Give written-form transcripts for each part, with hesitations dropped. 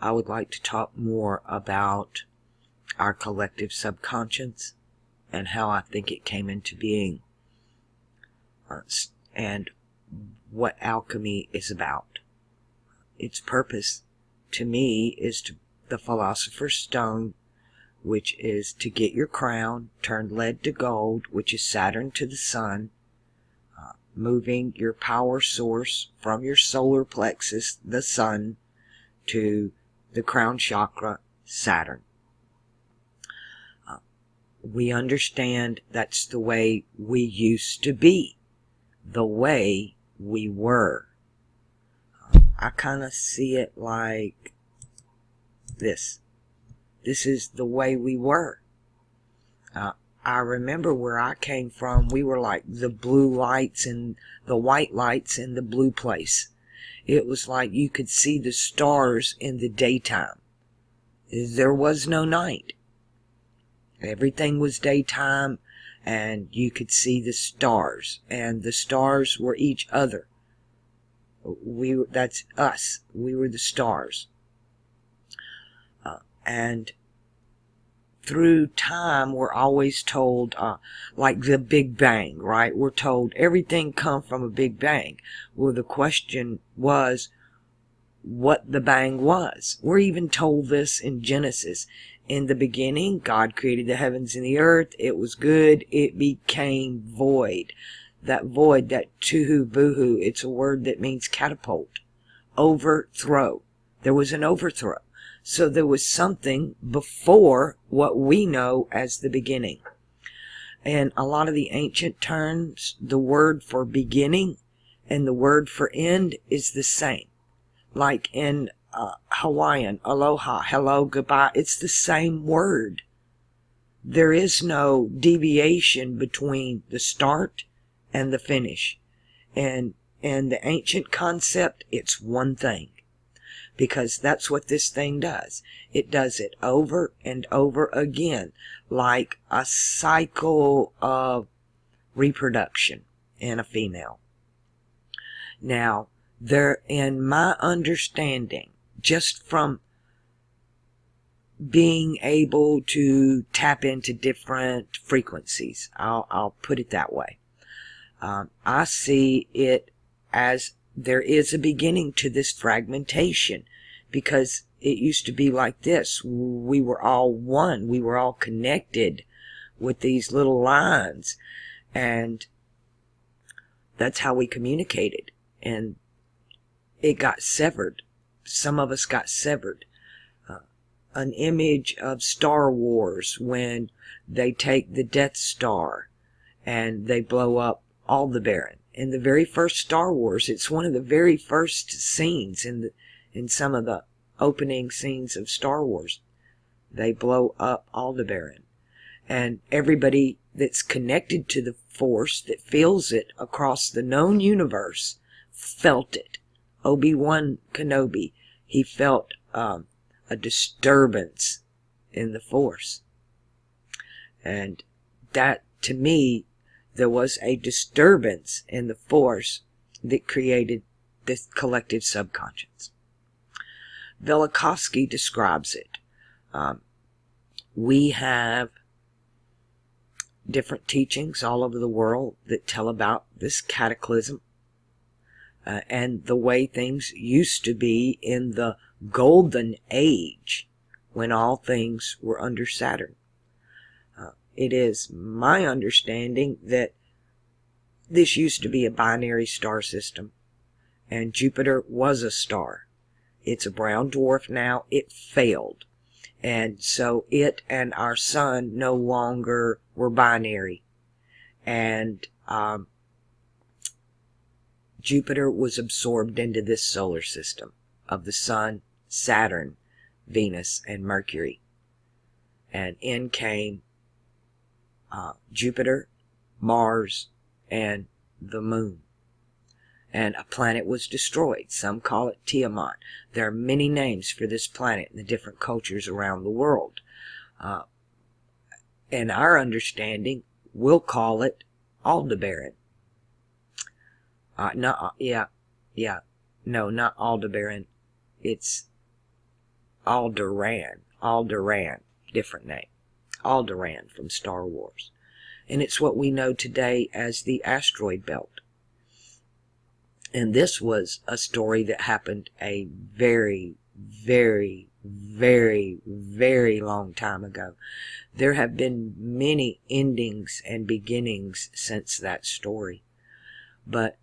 I would like to talk more about our collective subconscious and how I think it came into being, and what alchemy is about. Its purpose, to me, is the philosopher's stone, which is to get your crown, turn lead to gold, which is Saturn to the sun, moving your power source from your solar plexus, the sun, to the crown chakra, Saturn. We understand that's the way we used to be, the way we were. I kind of see it like this. This is the way we were. I remember where I came from, we were like the blue lights and the white lights in the blue place. It was like you could see the stars in the daytime. There was no night. Everything was daytime, and you could see the stars, and the stars were each other. That's us. We were the stars. And through time, we're always told, like the Big Bang, right? We're told everything come from a Big Bang. Well, the question was what the bang was. We're even told this in Genesis. In the beginning, God created the heavens and the earth. It was good. It became void. That void, that tuhu buhu, it's a word that means catapult. Overthrow. There was an overthrow. So there was something before what we know as the beginning. And a lot of the ancient terms, the word for beginning and the word for end is the same. Like in Hawaiian, aloha, hello, goodbye, it's the same word. There is no deviation between the start and the finish. And the ancient concept, it's one thing. Because that's what this thing does. It does it over and over again, like a cycle of reproduction in a female. Now, in my understanding, just from being able to tap into different frequencies, I'll put it that way, I see it as there is a beginning to this fragmentation, because it used to be like this. We were all one. We were all connected with these little lines, and that's how we communicated. And it got severed. Some of us got severed. An image of Star Wars when they take the Death Star and they blow up Aldebaran. In the very first Star Wars, it's one of the very first scenes in some of the opening scenes of Star Wars. They blow up Aldebaran. And everybody that's connected to the Force, that feels it across the known universe, felt it. Obi-Wan Kenobi, he felt a disturbance in the Force. And that, to me, there was a disturbance in the Force that created this collective subconscious. Velikovsky describes it. We have different teachings all over the world that tell about this cataclysm and the way things used to be in the golden age when all things were under Saturn. It is my understanding that this used to be a binary star system, and Jupiter was a star. It's a brown dwarf now. It failed. And so it and our sun no longer were binary. And Jupiter was absorbed into this solar system of the sun, Saturn, Venus, and Mercury. And in came Jupiter, Mars, and the moon. And a planet was destroyed. Some call it Tiamat. There are many names for this planet in the different cultures around the world. In our understanding, we'll call it Aldebaran. No, not Aldebaran. It's Alderan, different name. Alderan from Star Wars. And it's what we know today as the asteroid belt. And this was a story that happened a very, very, very, very long time ago. There have been many endings and beginnings since that story. But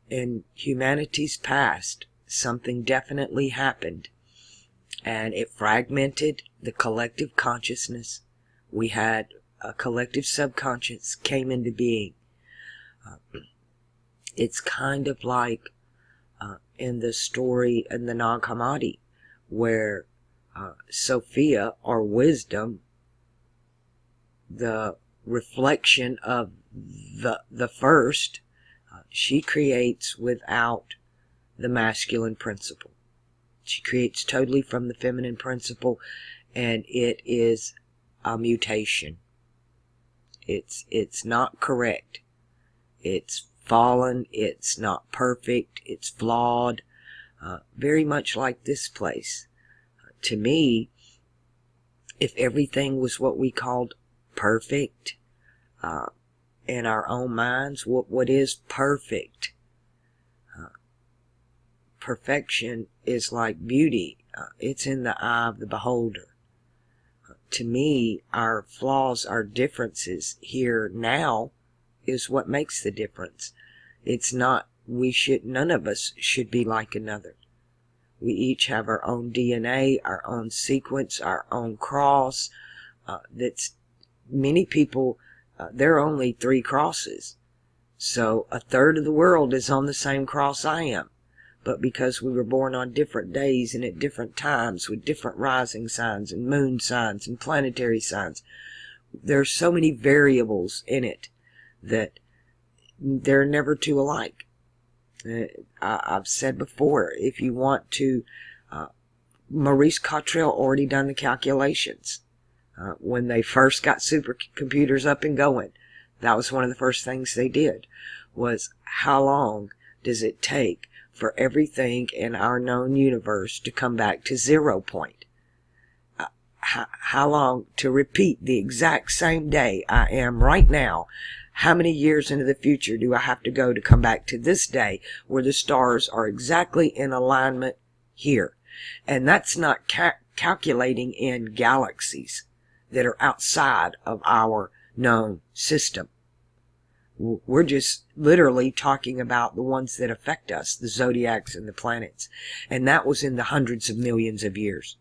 in humanity's past, something definitely happened. And it fragmented the collective consciousness. We had a collective subconscious came into being. It's kind of like in the story in the Nag Hammadi, where Sophia, or wisdom, the reflection of the first, she creates without the masculine principle. She creates totally from the feminine principle, and it is a mutation. It's not correct. It's fallen. It's not perfect. It's flawed. Very much like this place. To me, if everything was what we called perfect in our own minds, what is perfect? Perfection is like beauty. It's in the eye of the beholder. To me, our flaws, our differences here now is what makes the difference. It's not, none of us should be like another. We each have our own DNA, our own sequence, our own cross. That's many people, there are only 3 crosses. So a third of the world is on the same cross I am. But because we were born on different days and at different times with different rising signs and moon signs and planetary signs, there are so many variables in it that they're never two alike. I've said before, if you want to, Maurice Cottrell already done the calculations. When they first got supercomputers up and going, that was one of the first things they did, was how long does it take for everything in our known universe to come back to 0 point? How long to repeat the exact same day I am right now? How many years into the future do I have to go to come back to this day where the stars are exactly in alignment here? And that's not calculating in galaxies that are outside of our known system. We're just literally talking about the ones that affect us, the zodiacs and the planets. And that was in the hundreds of millions of years.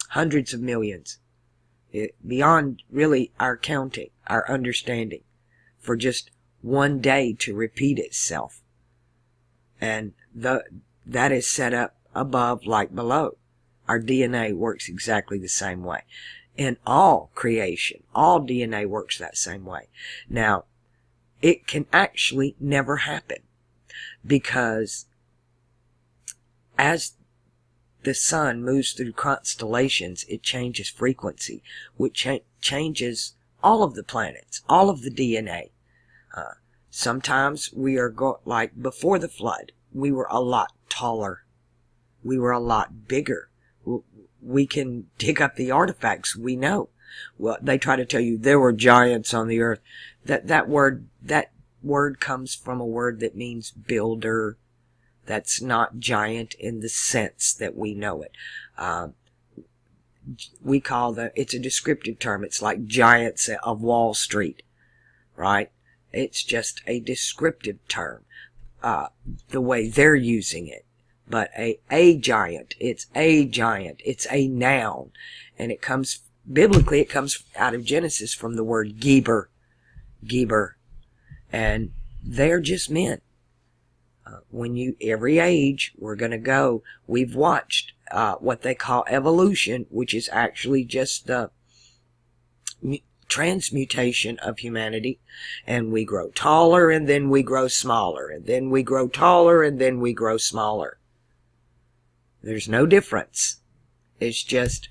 Hundreds of millions. Beyond really our counting, our understanding, for just one day to repeat itself. And that is set up above like below. Our DNA works exactly the same way. In all creation, all DNA works that same way. Now, it can actually never happen, because as the sun moves through constellations, it changes frequency, which changes all of the planets, all of the DNA. Sometimes we are like before the flood, we were a lot taller. We were a lot bigger. We can dig up the artifacts, we know. Well, they try to tell you there were giants on the earth. That word comes from a word that means builder. That's not giant in the sense that we know it. We call it's a descriptive term. It's like giants of Wall Street, right? It's just a descriptive term, the way they're using it. But a giant, it's a giant, it's a noun. And it comes, biblically, it comes out of Genesis from the word Geber. And they're just men. Every age, we're going to go, we've watched what they call evolution, which is actually just the transmutation of humanity. And we grow taller, and then we grow smaller, and then we grow taller, and then we grow smaller. There's no difference. It's just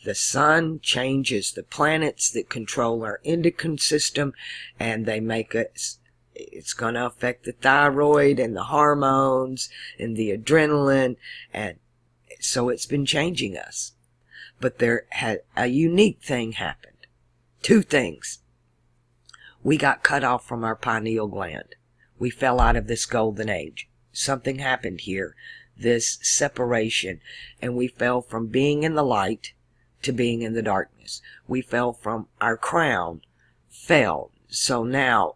the sun changes the planets that control our endocrine system, and they make us, it's going to affect the thyroid and the hormones and the adrenaline, and So it's been changing us. But there had a unique thing happened. Two things. We got cut off from our pineal gland. We fell out of this golden age. Something happened here, this separation, and we fell from being in the light to being in the darkness. We fell from our crown, fell. So now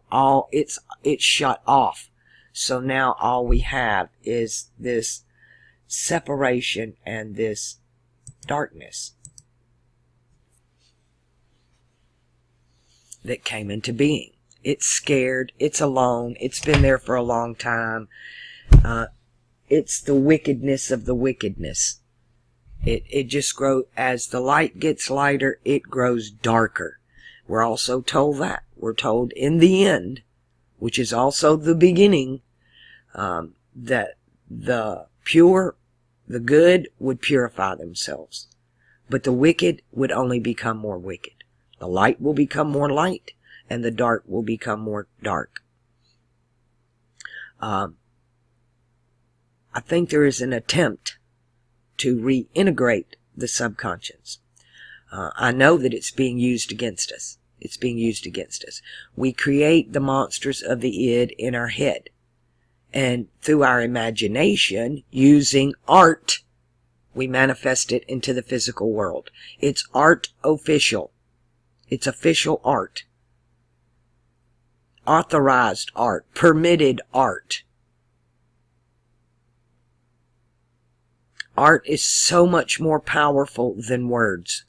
it's shut off. So now all we have is this separation and this darkness that came into being. It's scared. It's alone. It's been there for a long time. It's the wickedness of the wickedness. It just grows, as the light gets lighter, it grows darker. We're also told that. We're told in the end, which is also the beginning, that the pure, the good would purify themselves. But the wicked would only become more wicked. The light will become more light, and the dark will become more dark. I think there is an attempt to reintegrate the subconscious. I know that it's being used against us. It's being used against us. We create the monsters of the id in our head. And through our imagination, using art, we manifest it into the physical world. It's art official. It's official art. Authorized art. Permitted art. Art is so much more powerful than words.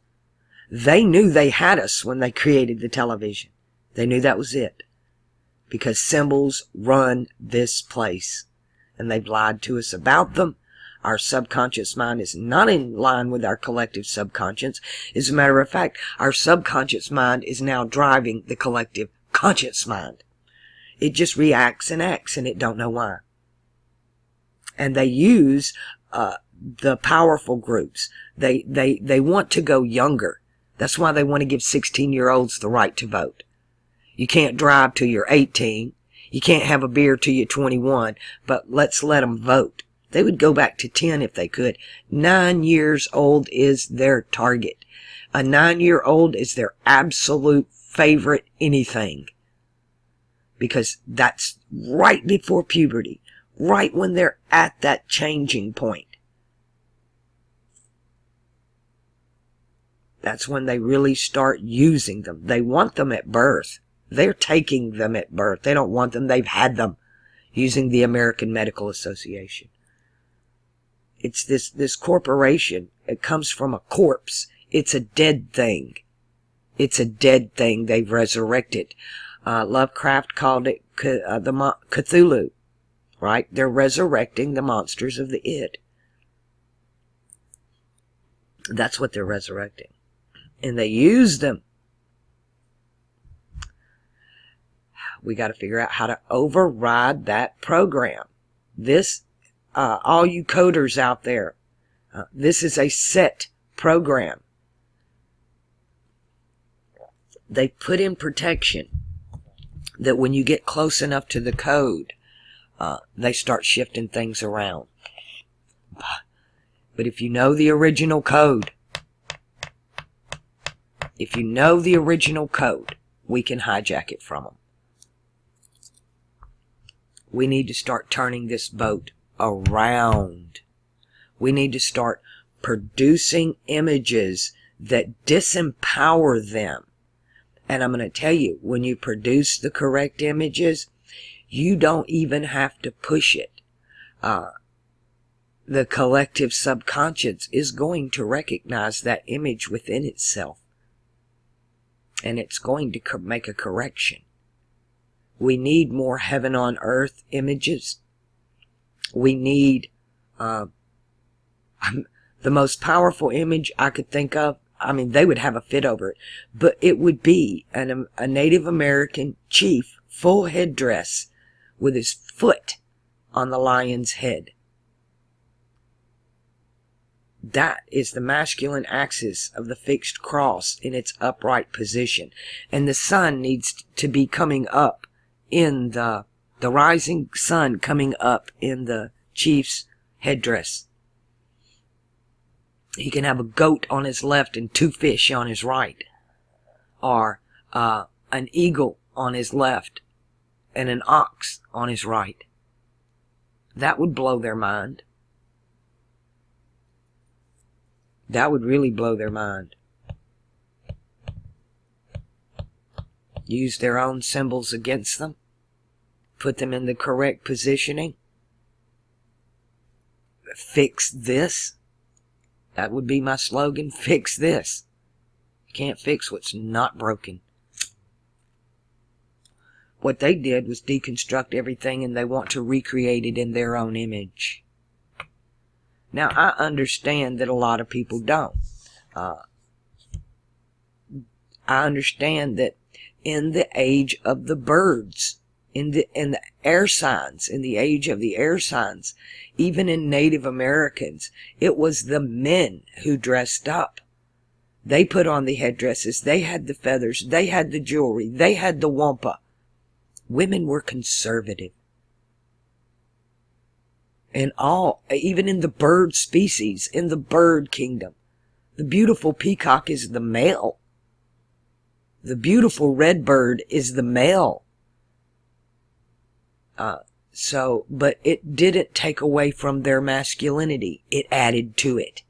They knew they had us when they created the television. They knew that was it. Because symbols run this place. And they've lied to us about them. Our subconscious mind is not in line with our collective subconscious. As a matter of fact, our subconscious mind is now driving the collective conscious mind. It just reacts and acts, and it don't know why. And they use the powerful groups. They want to go younger. That's why they want to give 16-year-olds the right to vote. You can't drive till you're 18. You can't have a beer till you're 21. But let's let them vote. They would go back to 10 if they could. 9 years old is their target. A 9-year-old is their absolute favorite anything. Because that's right before puberty. Right when they're at that changing point. That's when they really start using them. They want them at birth. They're taking them at birth. They don't want them. They've had them. Using the American Medical Association. It's this corporation. It comes from a corpse. It's a dead thing. It's a dead thing they've resurrected. Lovecraft called it the Cthulhu. Right? They're resurrecting the monsters of the id. That's what they're resurrecting. And they use them. We got to figure out how to override that program. This, all you coders out there, this is a set program. They put in protection that when you get close enough to the code, they start shifting things around. But if you know the original code, we can hijack it from them. We need to start turning this boat around. We need to start producing images that disempower them. And I'm going to tell you, when you produce the correct images, you don't even have to push it. The collective subconscious is going to recognize that image within itself. And it's going to make a correction. We need more heaven on earth images. We need the most powerful image I could think of. I mean, they would have a fit over it. But it would be a Native American chief, full headdress, with his foot on the lion's head. That is the masculine axis of the fixed cross in its upright position. And the sun needs to be coming up in the rising sun coming up in the chief's headdress. He can have a goat on his left and 2 fish on his right. Or an eagle on his left and an ox on his right. That would blow their mind. That would really blow their mind. Use their own symbols against them. Put them in the correct positioning. Fix this. That would be my slogan. Fix this. You can't fix what's not broken. What they did was deconstruct everything, and they want to recreate it in their own image. Now, I understand that a lot of people don't. I understand that in the age of the birds, in the air signs, in the age of the air signs, even in Native Americans, it was the men who dressed up. They put on the headdresses, they had the feathers, they had the jewelry, they had the wampa. Women were conservative. And even in the bird species, in the bird kingdom, the beautiful peacock is the male. The beautiful red bird is the male. But it didn't take away from their masculinity. It added to it.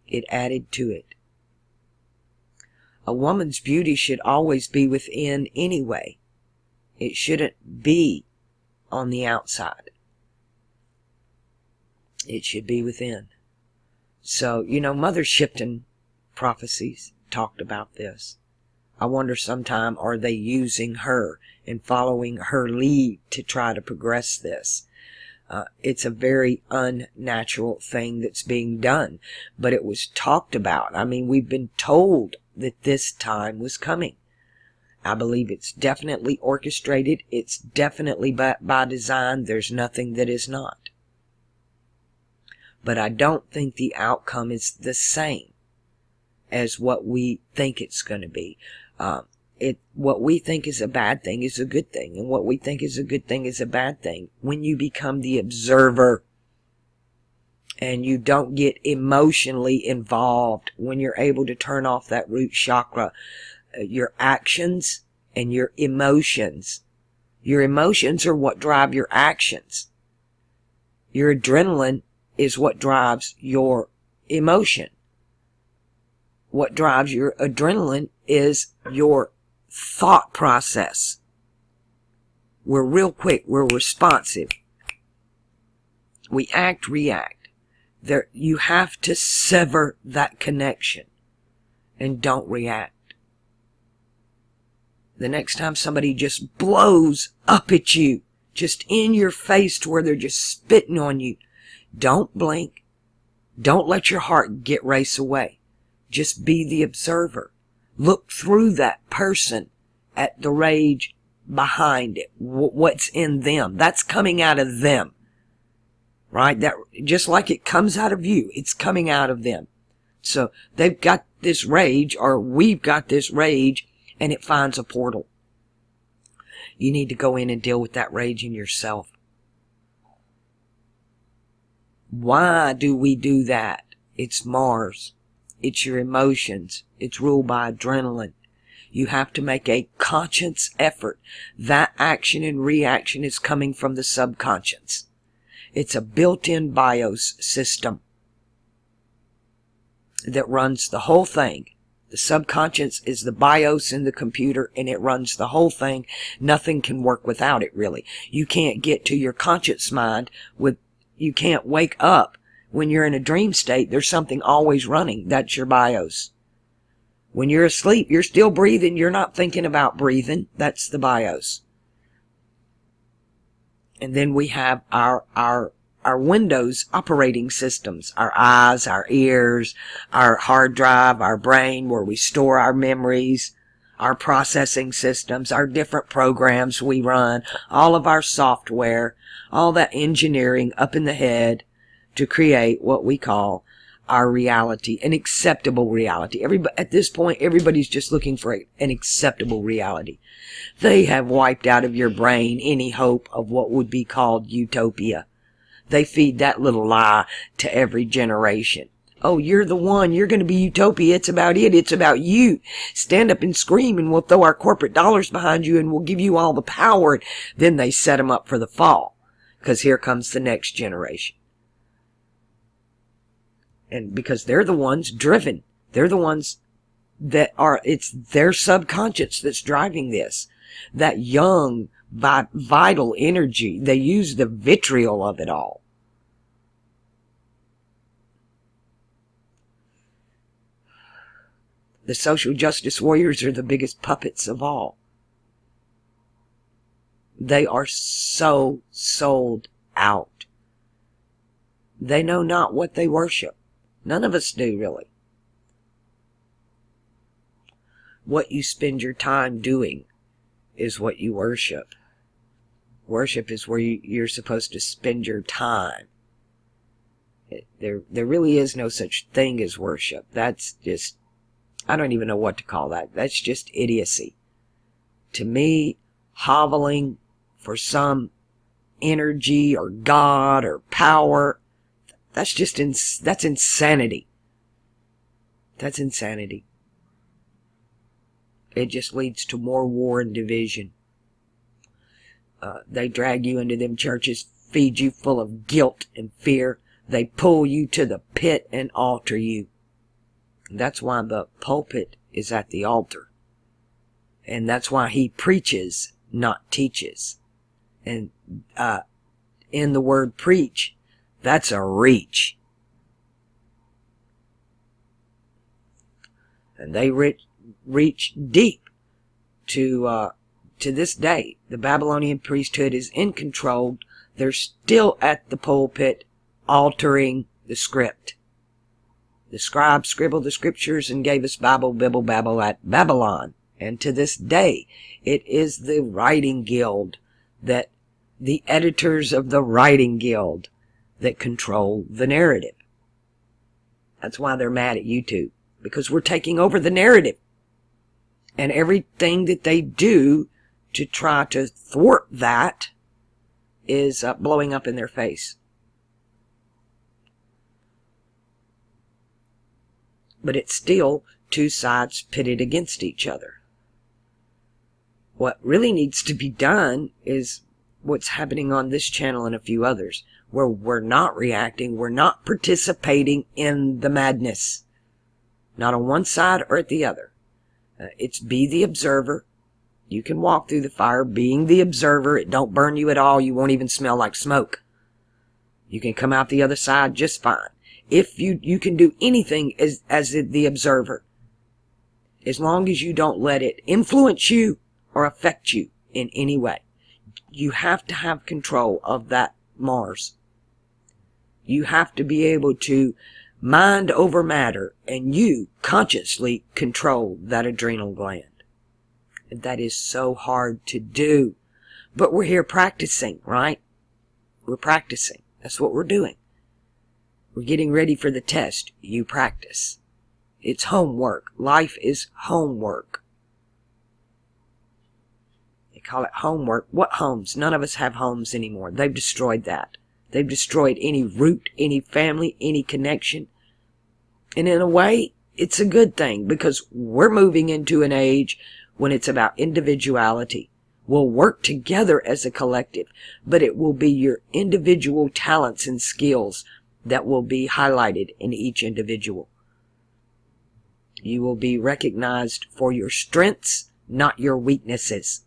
It added to it. A woman's beauty should always be within anyway. It shouldn't be on the outside. It should be within. So, Mother Shipton prophecies talked about this. I wonder sometime, are they using her and following her lead to try to progress this? It's a very unnatural thing that's being done, but it was talked about. I mean, we've been told that this time was coming. I believe it's definitely orchestrated. It's definitely by design. There's nothing that is not. But I don't think the outcome is the same as what we think it's going to be. What we think is a bad thing is a good thing, and what we think is a good thing is a bad thing. When you become the observer and you don't get emotionally involved, when you're able to turn off that root chakra, your actions and your emotions are what drive your actions. Your adrenaline is what drives your emotion. What drives your adrenaline is your thought process. We're real quick. We're responsive. We act, react. You have to sever that connection and don't react. The next time somebody just blows up at you, just in your face to where they're just spitting on you, don't blink. Don't let your heart race away. Just be the observer. Look through that person at the rage behind it. What's in them. That's coming out of them. Right? That just like it comes out of you, it's coming out of them. So they've got this rage, or we've got this rage, and it finds a portal. You need to go in and deal with that rage in yourself. Why do we do that? It's Mars. It's your emotions. It's ruled by adrenaline. You have to make a conscious effort. That action and reaction is coming from the subconscious. It's a built-in BIOS system that runs the whole thing. The subconscious is the BIOS in the computer, and it runs the whole thing. Nothing can work without it, really. You can't get to your conscious mind you can't wake up. When you're in a dream state, there's something always running. That's your BIOS. When you're asleep, you're still breathing. You're not thinking about breathing. That's the BIOS. And then we have our Windows operating systems, our eyes, our ears, our hard drive, our brain, where we store our memories, our processing systems, our different programs we run, all of our software, all that engineering up in the head to create what we call our reality, an acceptable reality. At this point, everybody's just looking for an acceptable reality. They have wiped out of your brain any hope of what would be called utopia. They feed that little lie to every generation. Oh, you're the one. You're going to be utopia. It's about it. It's about you. Stand up and scream, and we'll throw our corporate dollars behind you, and we'll give you all the power. Then they set them up for the fall, because here comes the next generation. And because they're the ones driven. They're the ones that are, it's their subconscious that's driving this. That young, vital energy. They use the vitriol of it all. The social justice warriors are the biggest puppets of all. They are so sold out. They know not what they worship. None of us do, really. What you spend your time doing is what you worship. Worship is where you're supposed to spend your time. There really is no such thing as worship. That's just, I don't even know what to call that. That's just idiocy. To me, hoveling for some energy or God or power, that's just that's insanity. That's insanity. It just leads to more war and division. They drag you into them churches, feed you full of guilt and fear. They pull you to the pit and alter you. That's why the pulpit is at the altar. And that's why he preaches, not teaches. And in the word preach, that's a reach. And they reach deep to this day. The Babylonian priesthood is in control. They're still at the pulpit altering the script. The scribes scribbled the scriptures and gave us Bible, Bibble, Babble at Babylon. And to this day, it is the writing guild, that the editors of the writing guild that control the narrative. That's why they're mad at YouTube, because we're taking over the narrative. And everything that they do to try to thwart that is blowing up in their face. But it's still two sides pitted against each other. What really needs to be done is what's happening on this channel and a few others, where we're not reacting, we're not participating in the madness. Not on one side or at the other. It's be the observer. You can walk through the fire being the observer. It don't burn you at all. You won't even smell like smoke. You can come out the other side just fine. If you can do anything as the observer, as long as you don't let it influence you or affect you in any way. You have to have control of that Mars. You have to be able to mind over matter, and you consciously control that adrenal gland. And that is so hard to do. But we're here practicing, right? We're practicing. That's what we're doing. We're getting ready for the test. You practice. It's homework. Life is homework. They call it homework. What homes? None of us have homes anymore. They've destroyed that. They've destroyed any root, any family, any connection. And in a way, it's a good thing, because we're moving into an age when it's about individuality. We'll work together as a collective, but it will be your individual talents and skills that will be highlighted in each individual. You will be recognized for your strengths, not your weaknesses.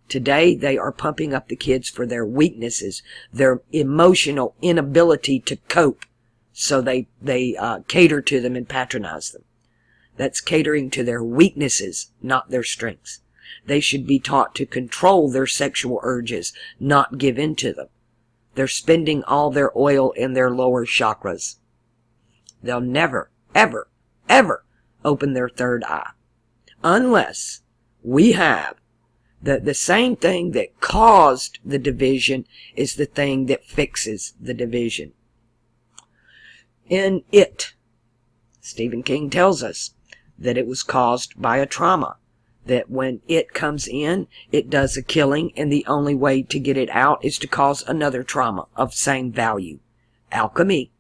Today, they are pumping up the kids for their weaknesses, their emotional inability to cope. So they cater to them and patronize them. That's catering to their weaknesses, not their strengths. They should be taught to control their sexual urges, not give in to them. They're spending all their oil in their lower chakras. They'll never, ever, ever open their third eye. Unless we have the same thing that caused the division is the thing that fixes the division. In It, Stephen King tells us that it was caused by a trauma. that when it comes in, it does a killing, and the only way to get it out is to cause another trauma of same value. Alchemy.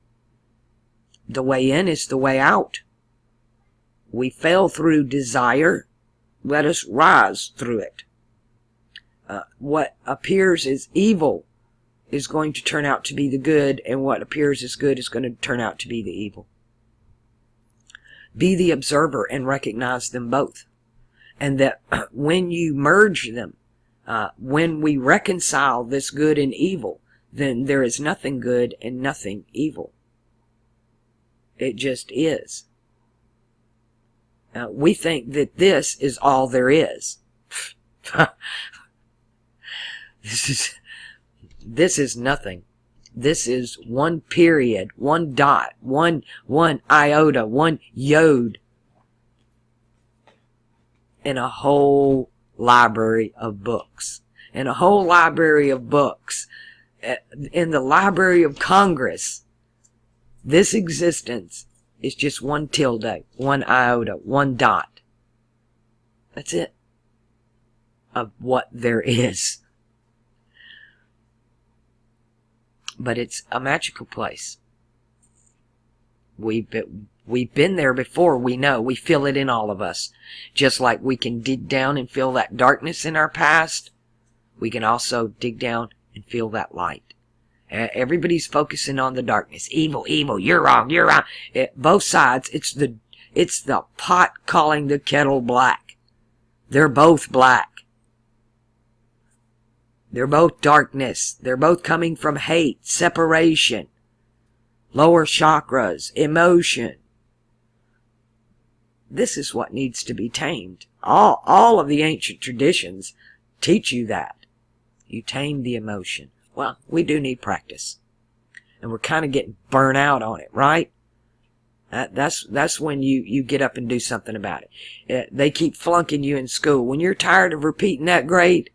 The way in is the way out. We fell through desire. Let us rise through it. What appears as evil is going to turn out to be the good, and what appears as good is going to turn out to be the evil. Be the observer and recognize them both. And that when you merge them, when we reconcile this good and evil, then there is nothing good and nothing evil. It just is. We think that this is all there is. This is nothing. This is one period, one dot, one iota, one yod in a whole library of books. In a whole library of books. In the Library of Congress, this existence is just one tilde, one iota, one dot. That's it. Of what there is. But it's a magical place. We've been there before, we know. We feel it in all of us. Just like we can dig down and feel that darkness in our past, we can also dig down and feel that light. Everybody's focusing on the darkness. Evil, evil, you're wrong, you're wrong. Both sides, it's the pot calling the kettle black. They're both black. They're both darkness. They're both coming from hate, separation, lower chakras, emotion. This is what needs to be tamed. All of the ancient traditions teach you that. You tame the emotion. Well, we do need practice. And we're kind of getting burnt out on it, right? That's when you get up and do something about it. They keep flunking you in school. When you're tired of repeating that grade,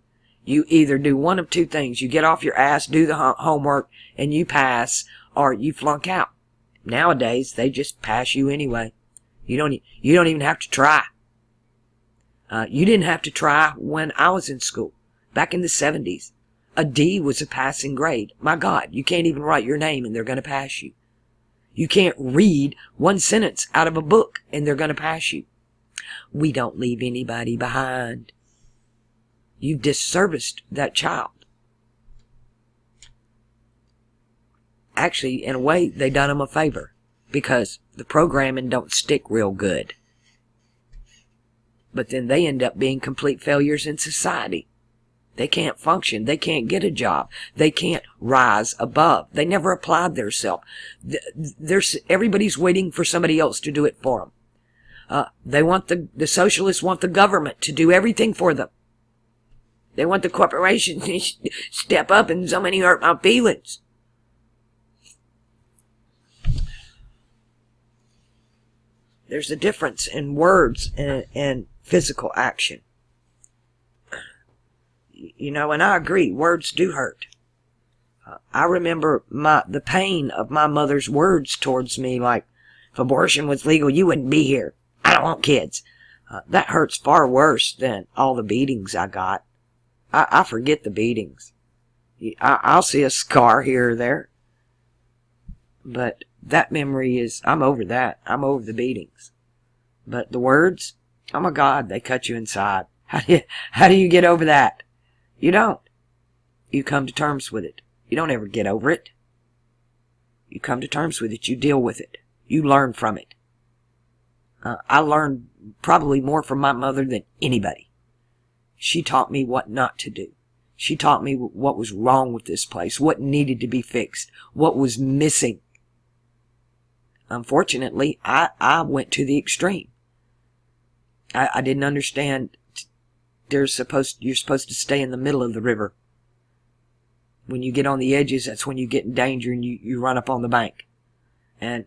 you either do one of two things. You get off your ass, do the homework, and you pass, or you flunk out. Nowadays, they just pass you anyway. You don't even have to try. You didn't have to try when I was in school. Back in the 70s, a D was a passing grade. My God, you can't even write your name and they're going to pass you. You can't read one sentence out of a book and they're going to pass you. We don't leave anybody behind. You've disserviced that child. Actually, in a way, they done them a favor because the programming don't stick real good. But then they end up being complete failures in society. They can't function. They can't get a job. They can't rise above. They never applied theirself. Everybody's waiting for somebody else to do it for them. The socialists want the government to do everything for them. They want the corporations to step up, and so many hurt my feelings. There's a difference in words and physical action. You know, and I agree, words do hurt. I remember the pain of my mother's words towards me, like, if abortion was legal, you wouldn't be here. I don't want kids. That hurts far worse than all the beatings I got. I forget the beatings. I'll see a scar here or there. But that memory is, I'm over that. I'm over the beatings. But the words, oh my God, they cut you inside. How do you get over that? You don't. You come to terms with it. You don't ever get over it. You come to terms with it. You deal with it. You learn from it. I learned probably more from my mother than anybody. She taught me what not to do. She taught me what was wrong with this place, what needed to be fixed, what was missing. Unfortunately, I went to the extreme. I didn't understand you're supposed to stay in the middle of the river. When you get on the edges, that's when you get in danger and you run up on the bank. And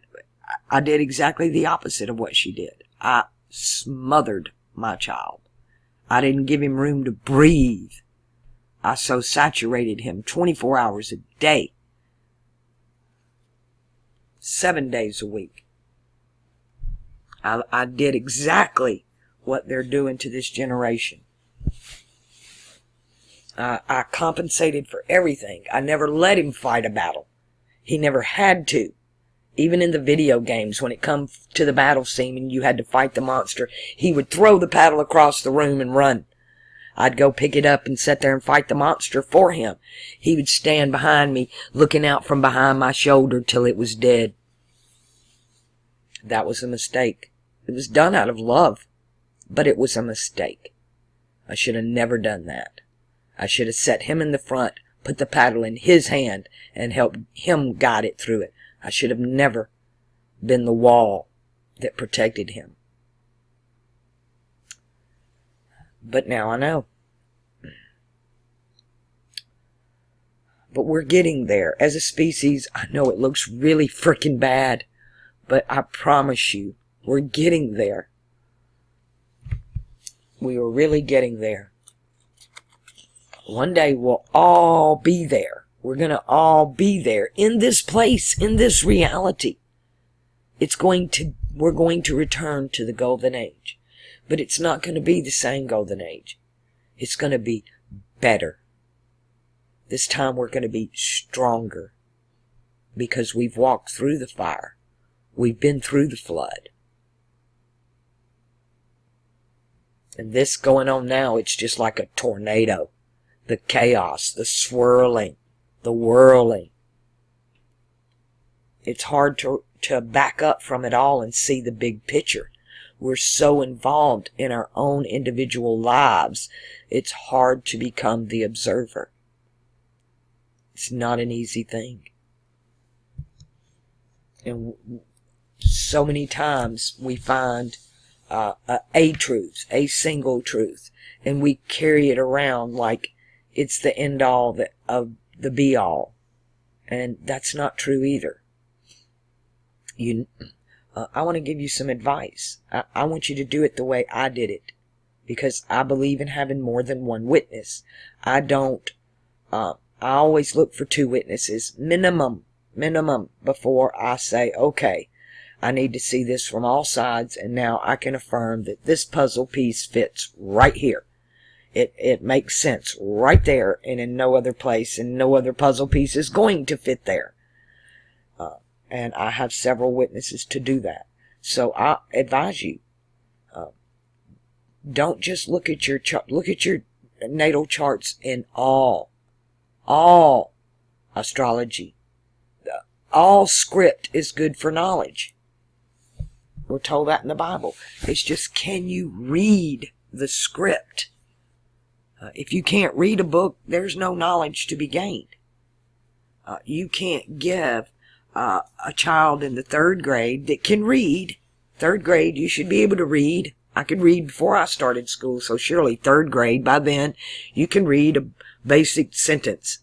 I did exactly the opposite of what she did. I smothered my child. I didn't give him room to breathe. I so saturated him 24 hours a day. 7 days a week. I did exactly what they're doing to this generation. I compensated for everything. I never let him fight a battle. He never had to. Even in the video games, when it come to the battle scene and you had to fight the monster, he would throw the paddle across the room and run. I'd go pick it up and sit there and fight the monster for him. He would stand behind me, looking out from behind my shoulder till it was dead. That was a mistake. It was done out of love, but it was a mistake. I should have never done that. I should have set him in the front, put the paddle in his hand, and helped him guide it through it. I should have never been the wall that protected him. But now I know. But we're getting there. As a species, I know it looks really freaking bad, but I promise you, we're getting there. We are really getting there. One day we'll all be there. We're going to all be there in this place, in this reality. We're going to return to the golden age. But it's not going to be the same golden age. It's going to be better. This time we're going to be stronger. Because we've walked through the fire. We've been through the flood. And this going on now, it's just like a tornado. The chaos, the swirling, the whirling. It's hard to back up from it all and see the big picture. We're so involved in our own individual lives, it's hard to become the observer. It's not an easy thing. And so many times we find a truth, a single truth, and we carry it around like it's the end all of the be all. And that's not true either. I want to give you some advice. I want you to do it the way I did it. Because I believe in having more than one witness. I always look for 2 witnesses, minimum, before I say, okay, I need to see this from all sides, and now I can affirm that this puzzle piece fits right here. It makes sense right there, and in no other place, and no other puzzle piece is going to fit there. And I have several witnesses to do that. So I advise you, don't just look at your natal charts in all astrology. All script is good for knowledge. We're told that in the Bible. It's just, can you read the script? If you can't read a book, there's no knowledge to be gained. You can't give a child in the 3rd grade that can read. 3rd grade, you should be able to read. I could read before I started school, so surely 3rd grade, by then, you can read a basic sentence.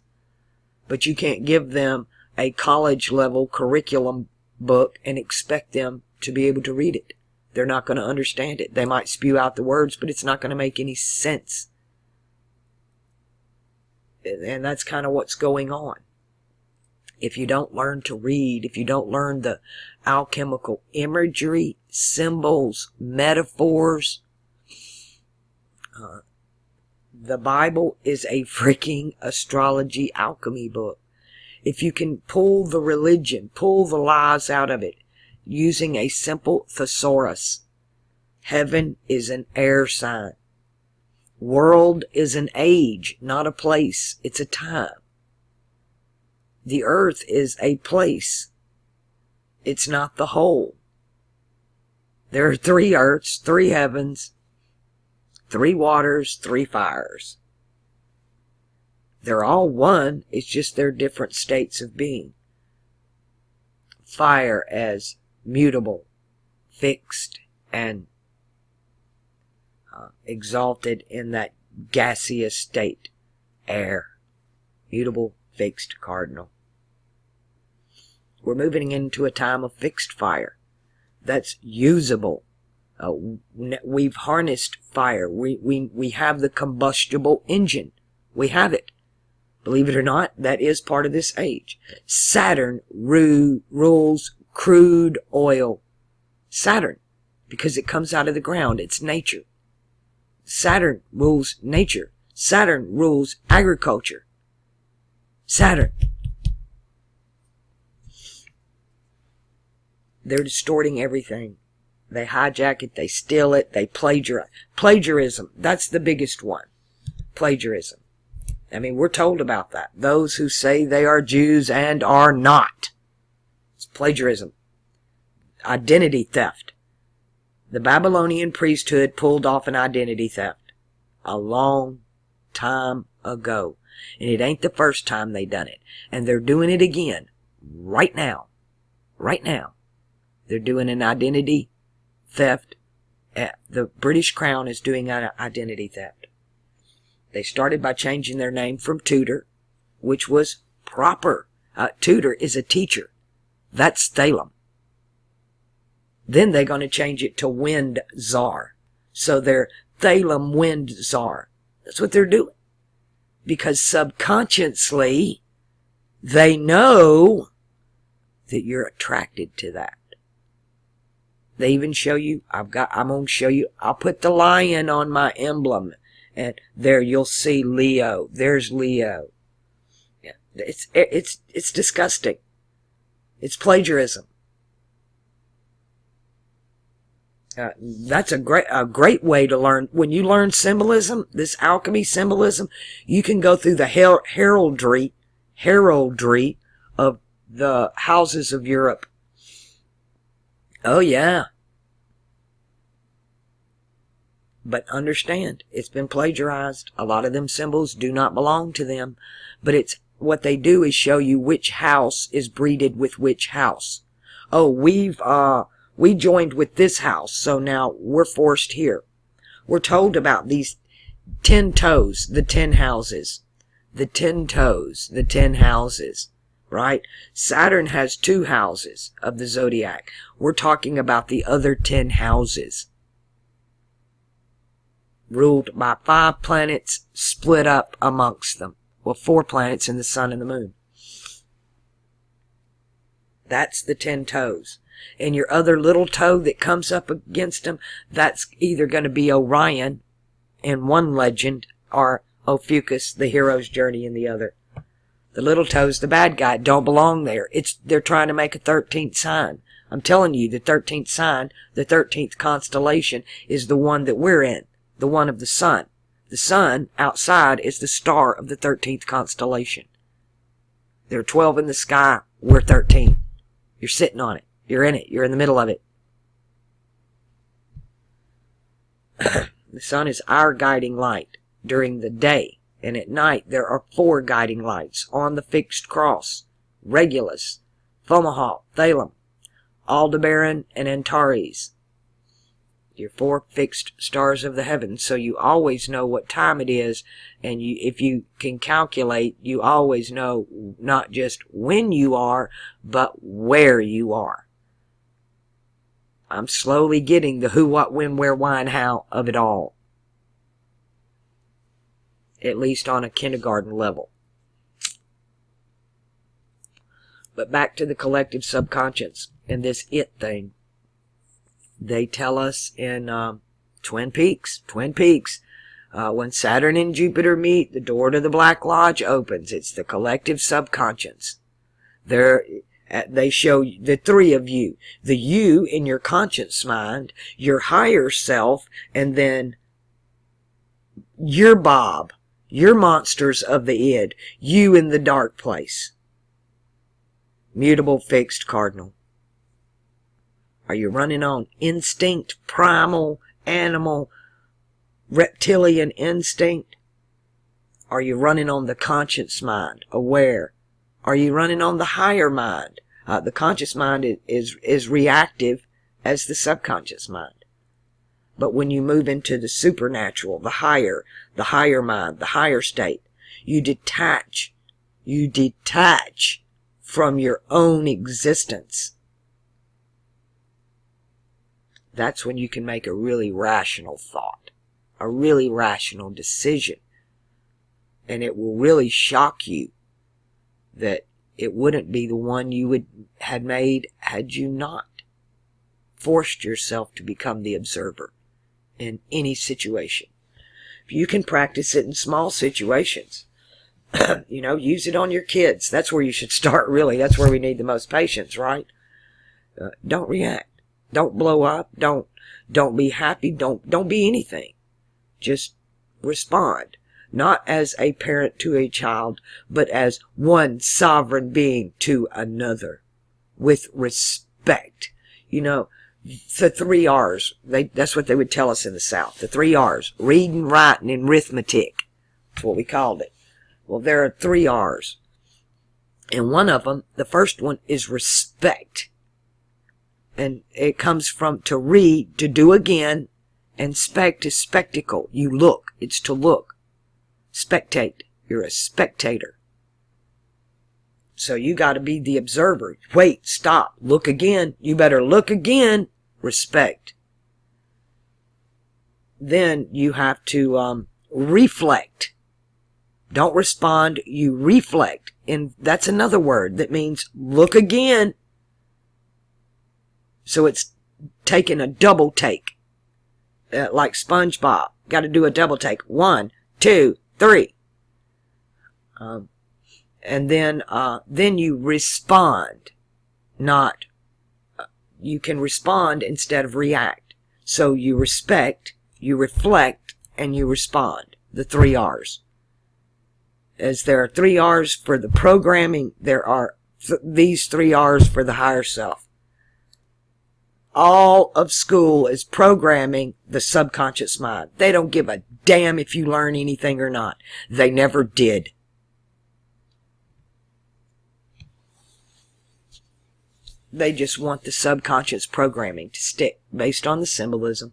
But you can't give them a college-level curriculum book and expect them to be able to read it. They're not going to understand it. They might spew out the words, but it's not going to make any sense. And that's kind of what's going on. If you don't learn to read, if you don't learn the alchemical imagery, symbols, metaphors, the Bible is a freaking astrology alchemy book. If you can pull the religion, pull the lies out of it, using a simple thesaurus. Heaven is an air sign. World is an age, not a place. It's a time. The earth is a place. It's not the whole. There are 3 earths, 3 heavens, 3 waters, 3 fires. They're all one. It's just they're different states of being. Fire as mutable, fixed, and exalted in that gaseous state. Air. Mutable, fixed, cardinal. We're moving into a time of fixed fire. That's usable. We've harnessed fire. We have the combustible engine. We have it. Believe it or not, that is part of this age. Saturn rules crude oil. Saturn, because it comes out of the ground. It's nature. Saturn rules nature. Saturn rules agriculture. Saturn. They're distorting everything. They hijack it, they steal it, they plagiarize. Plagiarism, that's the biggest one. Plagiarism. I mean, we're told about that. Those who say they are Jews and are not. It's plagiarism. Identity theft. The Babylonian priesthood pulled off an identity theft a long time ago. And it ain't the first time they done it. And they're doing it again right now. Right now. They're doing an identity theft. The British Crown is doing an identity theft. They started by changing their name from Tudor, which was proper. Tudor is a teacher. That's Thalem. Then they're going to change it to Wind Czar. So they're Thalem Wind Czar. That's what they're doing. Because subconsciously, they know that you're attracted to that. They even show you, I'm going to show you, I'll put the lion on my emblem. And there you'll see Leo. There's Leo. Yeah, it's disgusting. It's plagiarism. That's a great way to learn. When you learn symbolism, this alchemy symbolism, you can go through the heraldry of the houses of Europe. Oh yeah. But understand, it's been plagiarized. A lot of them symbols do not belong to them. But it's what they do is show you which house is breeded with which house. Oh, we joined with this house, so now we're forced here. We're told about these 10 toes, the 10 houses. The 10 toes, the 10 houses, right? Saturn has 2 houses of the zodiac. We're talking about the other 10 houses. Ruled by 5 planets split up amongst them. Well, 4 planets and the sun and the moon. That's the 10 toes. And your other little toe that comes up against them, that's either going to be Orion in one legend, or Ophiuchus, the hero's journey, in the other. The little toe's the bad guy. Don't belong there. They're trying to make a 13th sign. I'm telling you, the 13th sign, the 13th constellation, is the one that we're in. The one of the sun. The sun outside is the star of the 13th constellation. There are 12 in the sky. We're 13. You're sitting on it. You're in it. You're in the middle of it. The sun is our guiding light during the day. And at night there are 4 guiding lights on the fixed cross. Regulus, Fomalhaut, Thalem, Aldebaran, and Antares. Your 4 fixed stars of the heavens, so you always know what time it is, and if you can calculate, you always know not just when you are, but where you are. I'm slowly getting the who, what, when, where, why, and how of it all. At least on a kindergarten level. But back to the collective subconscious and this it thing. They tell us in Twin Peaks, when Saturn and Jupiter meet, the door to the Black Lodge opens. It's the collective subconscious. They show the 3 of you. The you in your conscious mind, your higher self, and then your Bob, your monsters of the id, you in the dark place. Mutable, fixed, cardinal. Are you running on instinct, primal, animal, reptilian instinct? Are you running on the conscious mind, aware? Are you running on the higher mind? The conscious mind is reactive as the subconscious mind. But when you move into the supernatural, the higher mind, the higher state, you detach from your own existence. That's when you can make a really rational thought, a really rational decision. And it will really shock you that it wouldn't be the one you had made had you not forced yourself to become the observer in any situation. You can practice it in small situations. You know, use it on your kids. That's where you should start, really. That's where we need the most patience, right? Don't react. Don't blow up. Don't be happy. Don't be anything. Just respond. Not as a parent to a child, but as one sovereign being to another. With respect. You know, the 3 R's. That's what they would tell us in the South. The 3 R's. Reading, writing, and arithmetic. That's what we called it. Well, there are 3 R's. And one of them, the first one, is respect. And it comes from to read, to do again, and spect is spectacle. You look. It's to look. Spectate. You're a spectator. So you got to be the observer. Wait, stop, look again. You better look again. Respect. Then you have to reflect. Don't respond, you reflect. And that's another word that means look again. So it's taking a double take. Like SpongeBob. Got to do a double take. 1, 2, 3. And then you respond. Not, you can respond instead of react. So you respect, you reflect, and you respond. The 3 R's. As there are 3 R's for the programming, there are these 3 R's for the higher self. All of school is programming the subconscious mind. They don't give a damn if you learn anything or not. They never did. They just want the subconscious programming to stick based on the symbolism,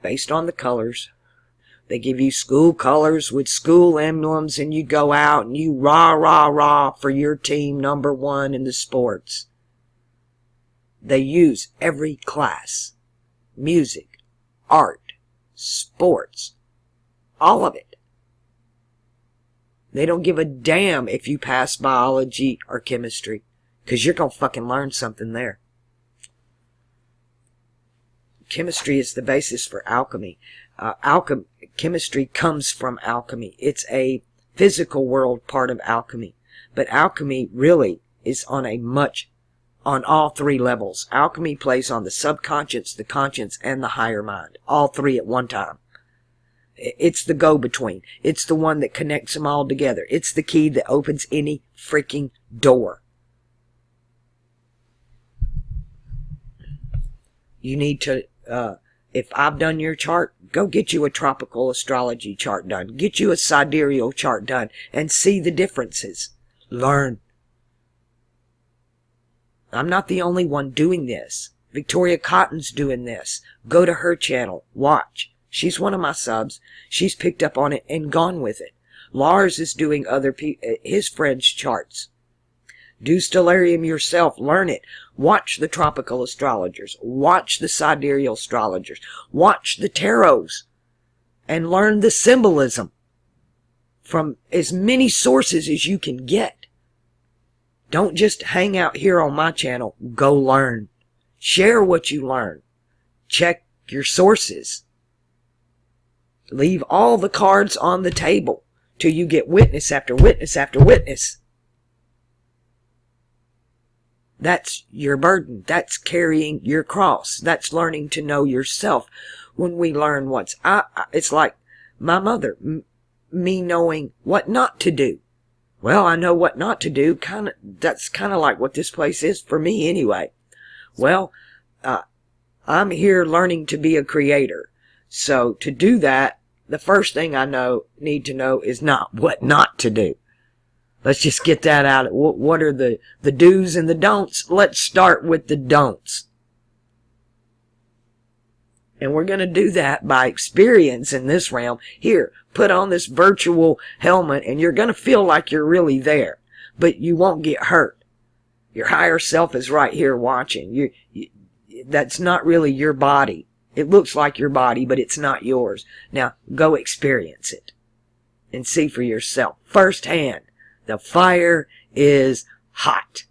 based on the colors. They give you school colors with school emblems, and you go out and you rah, rah, rah for your team number 1 in the sports. They use every class. Music, art, sports, all of it. They don't give a damn if you pass biology or chemistry, because you're going to fucking learn something there. Chemistry is the basis for alchemy. Chemistry comes from alchemy. It's a physical world part of alchemy. But alchemy really is on all 3 levels. Alchemy plays on the subconscious, the conscious, and the higher mind. All 3 at one time. It's the go-between. It's the one that connects them all together. It's the key that opens any freaking door. You need to, if I've done your chart, go get you a tropical astrology chart done. Get you a sidereal chart done and see the differences. Learn. I'm not the only one doing this. Victoria Cotton's doing this. Go to her channel. Watch. She's one of my subs. She's picked up on it and gone with it. Lars is doing his friends' charts. Do Stellarium yourself. Learn it. Watch the tropical astrologers. Watch the sidereal astrologers. Watch the tarots. And learn the symbolism from as many sources as you can get. Don't just hang out here on my channel. Go learn. Share what you learn. Check your sources. Leave all the cards on the table till you get witness after witness after witness. That's your burden. That's carrying your cross. That's learning to know yourself. When we learn it's like my mother, me knowing what not to do. Well, I know what not to do. That's kind of like what this place is for me anyway. Well, I'm here learning to be a creator. So to do that, the first thing need to know is not what not to do. Let's just get that out. What are the do's and the don'ts? Let's start with the don'ts. And we're going to do that by experience in this realm. Here, put on this virtual helmet and you're going to feel like you're really there. But you won't get hurt. Your higher self is right here watching. That's not really your body. It looks like your body, but it's not yours. Now, go experience it. And see for yourself. Firsthand. The fire is hot.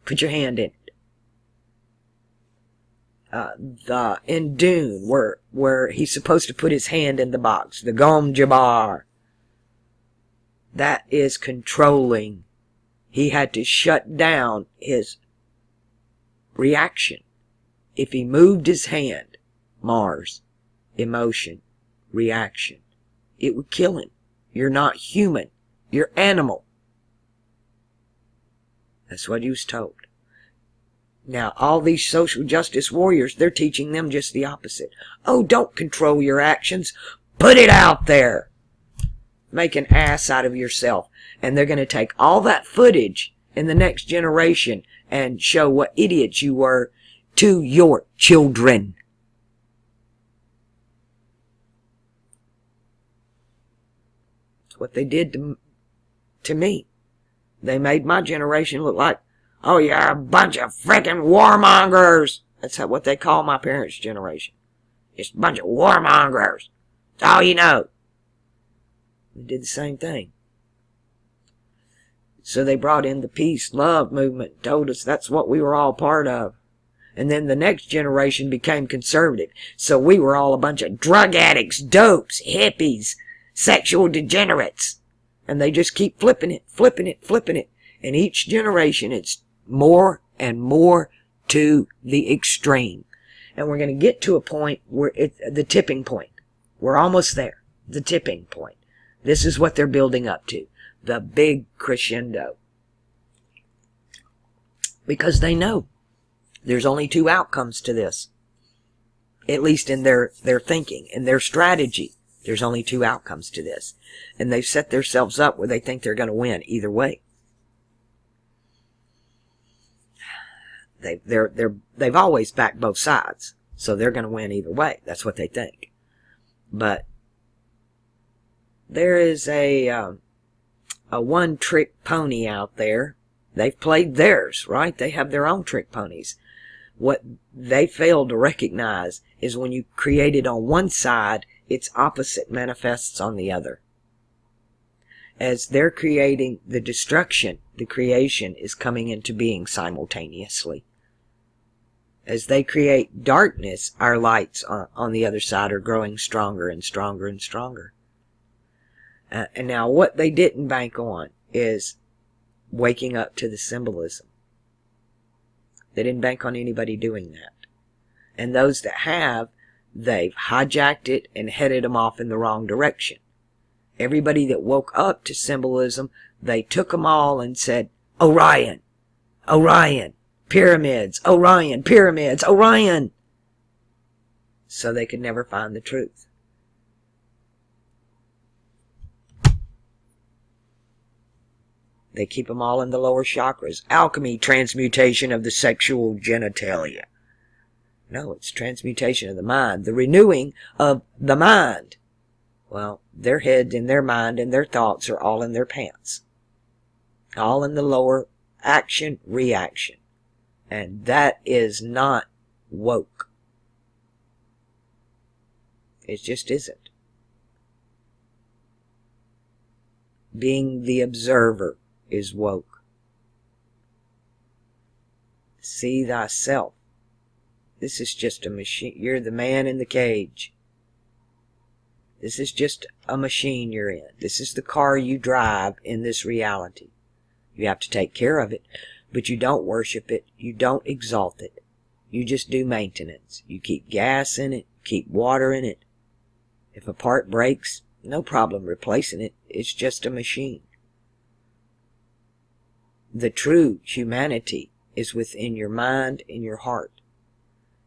Put your hand in it. in Dune, where he's supposed to put his hand in the box, the Gom Jabbar. That is controlling. He had to shut down his reaction. If he moved his hand, Mars, emotion, reaction, it would kill him. You're not human. You're animal. That's what he was told. Now, all these social justice warriors, they're teaching them just the opposite. Oh, don't control your actions. Put it out there. Make an ass out of yourself. And they're going to take all that footage in the next generation and show what idiots you were to your children. That's what they did to me. They made my generation look like, oh, you're a bunch of frickin' warmongers. That's what they call my parents' generation. Just a bunch of warmongers. That's all you know. They did the same thing. So they brought in the peace, love movement, told us that's what we were all part of. And then the next generation became conservative. So we were all a bunch of drug addicts, dopes, hippies, sexual degenerates. And they just keep flipping it, flipping it, flipping it. And each generation, it's more and more to the extreme. And we're going to get to a point where it's the tipping point. We're almost there. The tipping point. This is what they're building up to. The big crescendo. Because they know there's only two outcomes to this. At least in their thinking, in their strategy. There's only two outcomes to this. And they've set themselves up where they think they're going to win either way. They've always backed both sides. So they're going to win either way. That's what they think. But there is a one-trick pony out there. They've played theirs, right? They have their own trick ponies. What they fail to recognize is when you create it on one side, its opposite manifests on the other. As they're creating the destruction, the creation is coming into being simultaneously. As they create darkness, our lights on the other side are growing stronger and stronger and stronger. And now what they didn't bank on is waking up to the symbolism. They didn't bank on anybody doing that. And those that have, they've hijacked it and headed them off in the wrong direction. Everybody that woke up to symbolism, they took them all and said, Orion, Orion, pyramids, Orion, pyramids, Orion. So they could never find the truth. They keep them all in the lower chakras. Alchemy, transmutation of the sexual genitalia. No, it's transmutation of the mind. The renewing of the mind. Well, their head and their mind and their thoughts are all in their pants. All in the lower action, reaction. And that is not woke. It just isn't. Being the observer is woke. See thyself. This is just a machine. You're the man in the cage. This is just a machine you're in. This is the car you drive in this reality. You have to take care of it, but you don't worship it. You don't exalt it. You just do maintenance. You keep gas in it, keep water in it. If a part breaks, no problem replacing it. It's just a machine. The true humanity is within your mind and your heart.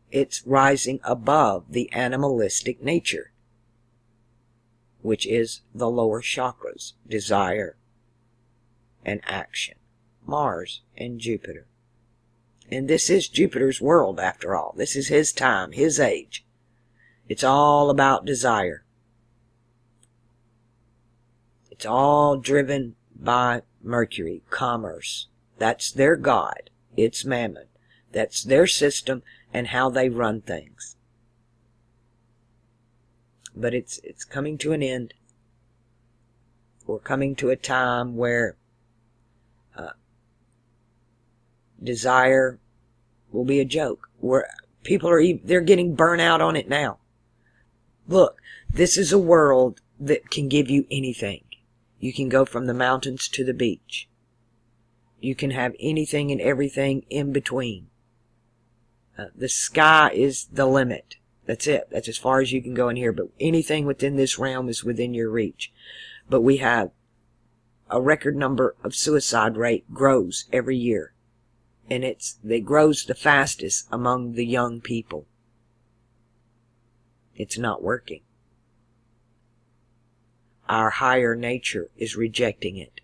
It's rising above the animalistic nature, which is the lower chakras, desire and action, Mars and Jupiter. And this is Jupiter's world, after all. This is his time, his age. It's all about desire. It's all driven by Mercury, commerce. That's their god. It's Mammon. That's their system and how they run things. But it's coming to an end. We're coming to a time where desire will be a joke. People they're getting burnt out on it now. Look, this is a world that can give you anything. You can go from the mountains to the beach. You can have anything and everything in between. The sky is the limit. That's it. That's as far as you can go in here. But anything within this realm is within your reach. But we have a record number of suicide rate grows every year. And it grows the fastest among the young people. It's not working. Our higher nature is rejecting it.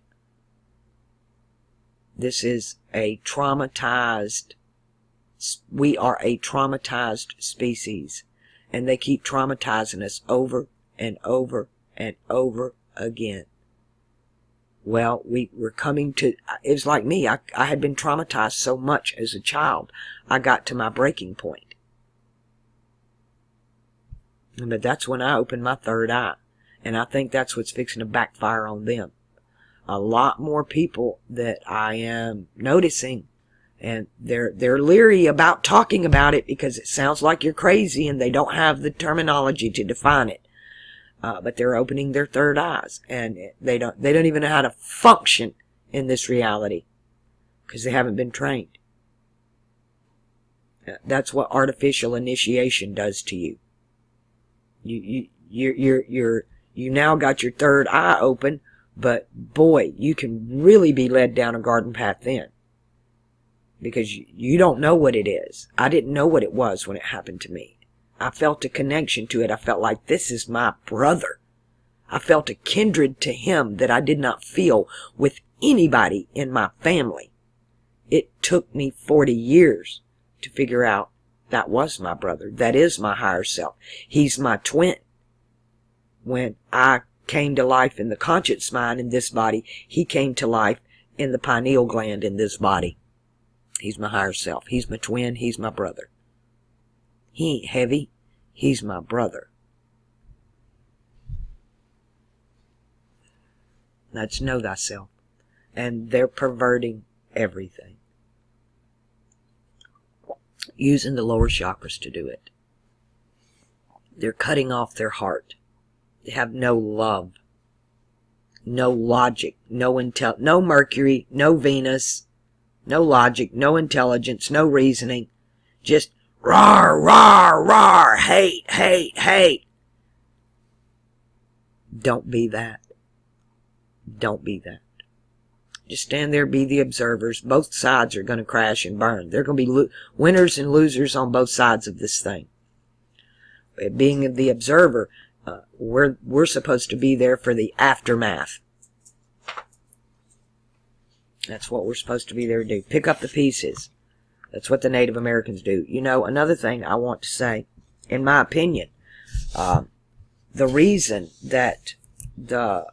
This is a traumatized, we are a traumatized species. And they keep traumatizing us over and over and over again. Well, we're coming to, it was like me. I had been traumatized so much as a child. I got to my breaking point. But that's when I opened my third eye. And I think that's what's fixing to backfire on them. A lot more people that I am noticing, and they're leery about talking about it because it sounds like you're crazy and they don't have the terminology to define it. But they're opening their third eyes, and they don't even know how to function in this reality because they haven't been trained. That's what artificial initiation does to you. You now got your third eye open, but boy, you can really be led down a garden path then. Because you don't know what it is. I didn't know what it was when it happened to me. I felt a connection to it. I felt like this is my brother. I felt a kindred to him that I did not feel with anybody in my family. It took me 40 years to figure out that was my brother. That is my higher self. He's my twin. When I came to life in the conscious mind in this body, he came to life in the pineal gland in this body. He's my higher self. He's my twin. He's my brother. He ain't heavy. He's my brother. That's know thyself. And they're perverting everything. Using the lower chakras to do it. They're cutting off their heart. They have no love. No logic. No Mercury. No Venus. No logic. No intelligence. No reasoning. Just rawr, rawr, rawr, hate, hate, hate. Don't be that. Don't be that. Just stand there, be the observers. Both sides are going to crash and burn. There are going to be winners and losers on both sides of this thing. Being the observer, we're supposed to be there for the aftermath. That's what we're supposed to be there to do. Pick up the pieces. That's what the Native Americans do. You know, another thing I want to say, in my opinion, the reason that the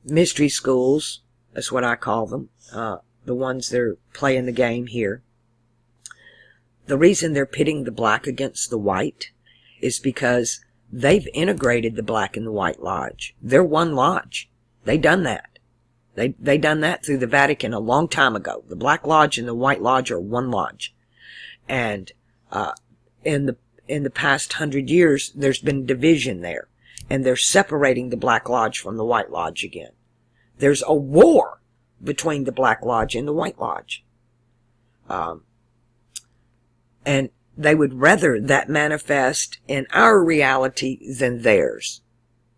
mystery schools, that's what I call them, the ones that are playing the game here, the reason they're pitting the black against the white is because they've integrated the Black and the White Lodge. They're one lodge. They done that. They done that through the Vatican a long time ago. The Black Lodge and the White Lodge are one lodge. And in the past 100 years, there's been division there. And they're separating the Black Lodge from the White Lodge again. There's a war between the Black Lodge and the White Lodge. And they would rather that manifest in our reality than theirs.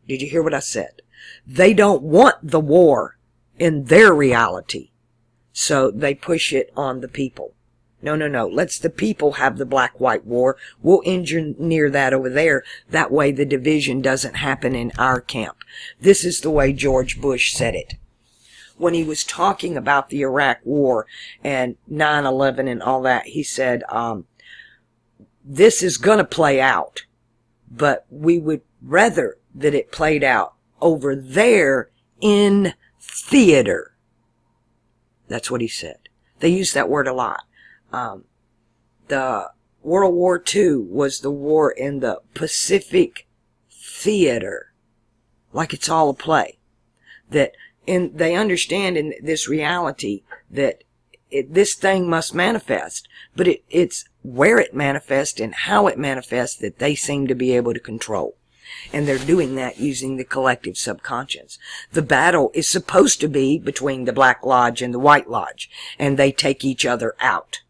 Did you hear what I said? They don't want the war in their reality. So they push it on the people. No. Let's the people have the black-white war. We'll engineer that over there. That way the division doesn't happen in our camp. This is the way George Bush said it. When he was talking about the Iraq war and 9/11 and all that, he said, this is going to play out, but we would rather that it played out over there in theater. That's what he said. They use that word a lot. The World War II was the war in the Pacific theater. Like it's all a play. They understand in this reality that this thing must manifest, but it's where it manifests and how it manifests that they seem to be able to control. And they're doing that using the collective subconscious. The battle is supposed to be between the Black Lodge and the White Lodge, and they take each other out.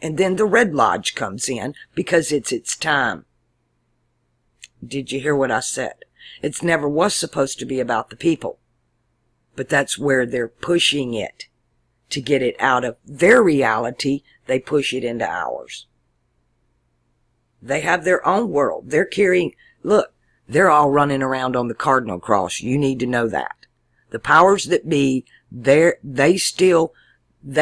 And then the Red Lodge comes in because it's its time. Did you hear what I said? It never was supposed to be about the people. But that's where they're pushing it. To get it out of their reality, they push it into ours. They have their own world. They're carrying, look, they're all running around on the cardinal cross. You need to know that. The powers that be, they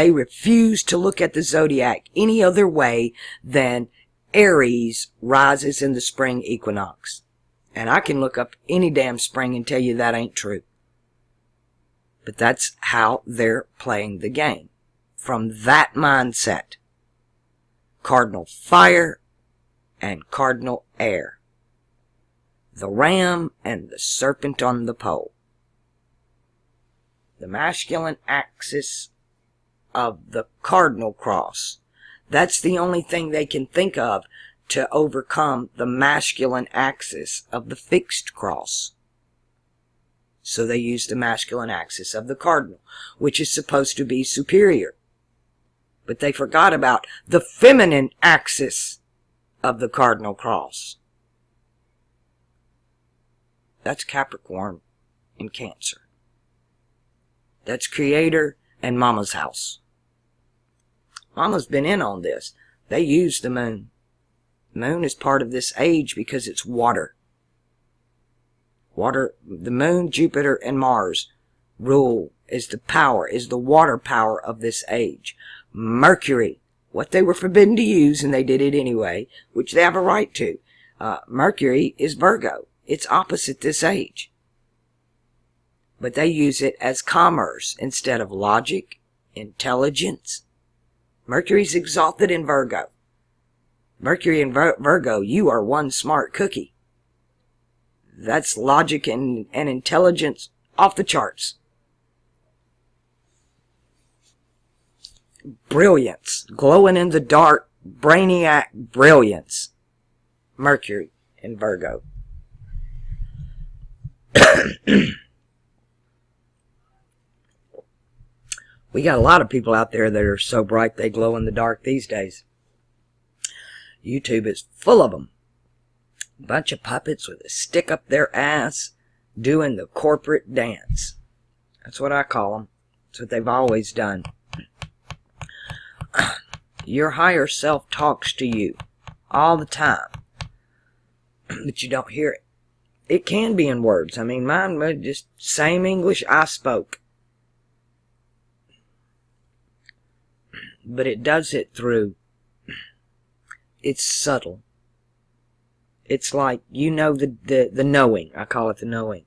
refuse to look at the zodiac any other way than Aries rises in the spring equinox. And I can look up any damn spring and tell you that ain't true. But that's how they're playing the game. From that mindset. Cardinal fire and cardinal air. The ram and the serpent on the pole. The masculine axis of the cardinal cross. That's the only thing they can think of to overcome the masculine axis of the fixed cross. So they use the masculine axis of the cardinal, which is supposed to be superior. But they forgot about the feminine axis of the cardinal cross. That's Capricorn and Cancer. That's Creator and Mama's house. Mama's been in on this. They use the moon. The moon is part of this age because it's water. Water, the moon, Jupiter, and Mars rule, is the water power of this age. Mercury, what they were forbidden to use, and they did it anyway, which they have a right to. Mercury is Virgo. It's opposite this age. But they use it as commerce instead of logic, intelligence. Mercury's exalted in Virgo. Mercury in Virgo, you are one smart cookie. That's logic and intelligence off the charts. Brilliance. Glowing in the dark, brainiac brilliance. Mercury in Virgo. We got a lot of people out there that are so bright they glow in the dark these days. YouTube is full of them. Bunch of puppets with a stick up their ass doing the corporate dance. That's what I call them. That's what they've always done. Your higher self talks to you all the time, but you don't hear it. It can be in words. I mean, mine was just same English I spoke. But it does it through, it's subtle. It's like, you know, the knowing. I call it the knowing.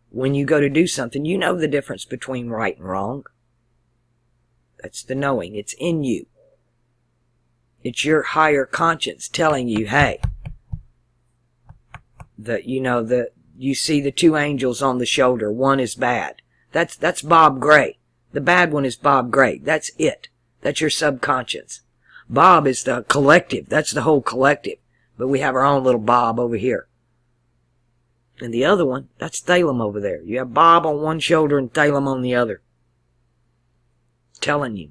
When you go to do something, you know the difference between right and wrong. That's the knowing. It's in you. It's your higher conscience telling you, hey, that you see the two angels on the shoulder. One is bad. That's Bob Gray. The bad one is Bob Gray. That's it. That's your subconscious. Bob is the collective. That's the whole collective. But we have our own little Bob over here. And the other one, that's Thalem over there. You have Bob on one shoulder and Thalem on the other. Telling you.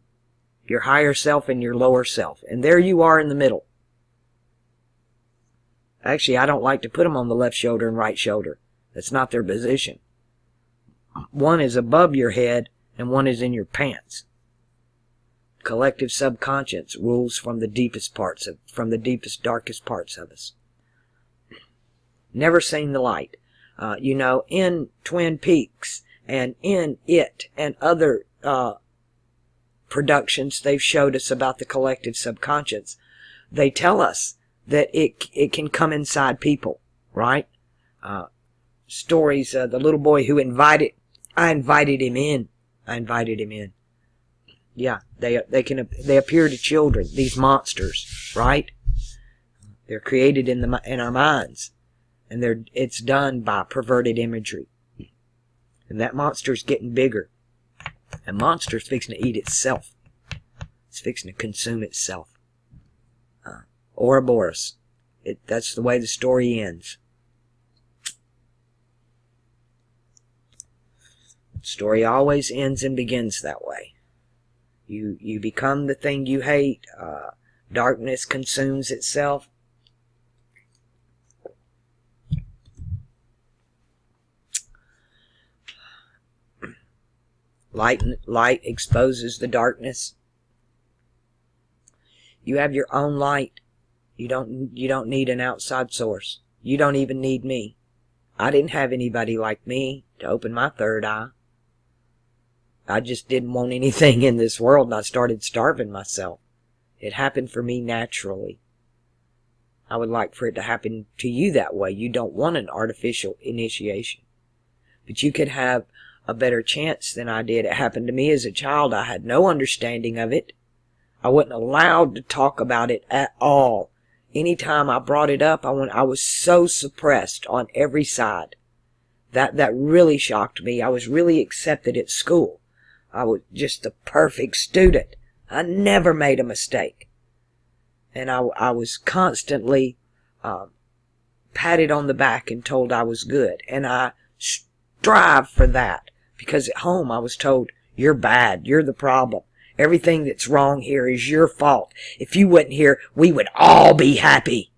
Your higher self and your lower self. And there you are in the middle. Actually, I don't like to put them on the left shoulder and right shoulder. That's not their position. One is above your head and one is in your pants. Collective subconscious rules from the deepest darkest parts of us. Never seen the light. In Twin Peaks and in It and other productions they've showed us about the collective subconscious. They tell us that it can come inside people, right? Stories, the little boy who I invited him in. Yeah, they appear to children, these monsters, right? They're created in our minds, and it's done by perverted imagery. And that monster's getting bigger. And monster's fixing to eat itself. fixing to consume itself. Ouroboros. That's the way the story ends. The story always ends and begins that way. You become the thing you hate. Darkness consumes itself. Light exposes the darkness. You have your own light. You don't need an outside source. You don't even need me. I didn't have anybody like me to open my third eye. I just didn't want anything in this world, and I started starving myself. It happened for me naturally. I would like for it to happen to you that way. You don't want an artificial initiation. But you could have a better chance than I did. It happened to me as a child. I had no understanding of it. I wasn't allowed to talk about it at all. Anytime I brought it up, I was so suppressed on every side. That really shocked me. I was really accepted at school. I was just the perfect student. I never made a mistake. And I was constantly patted on the back and told I was good. And I strive for that. Because at home I was told, you're bad, you're the problem. Everything that's wrong here is your fault. If you wasn't here, we would all be happy.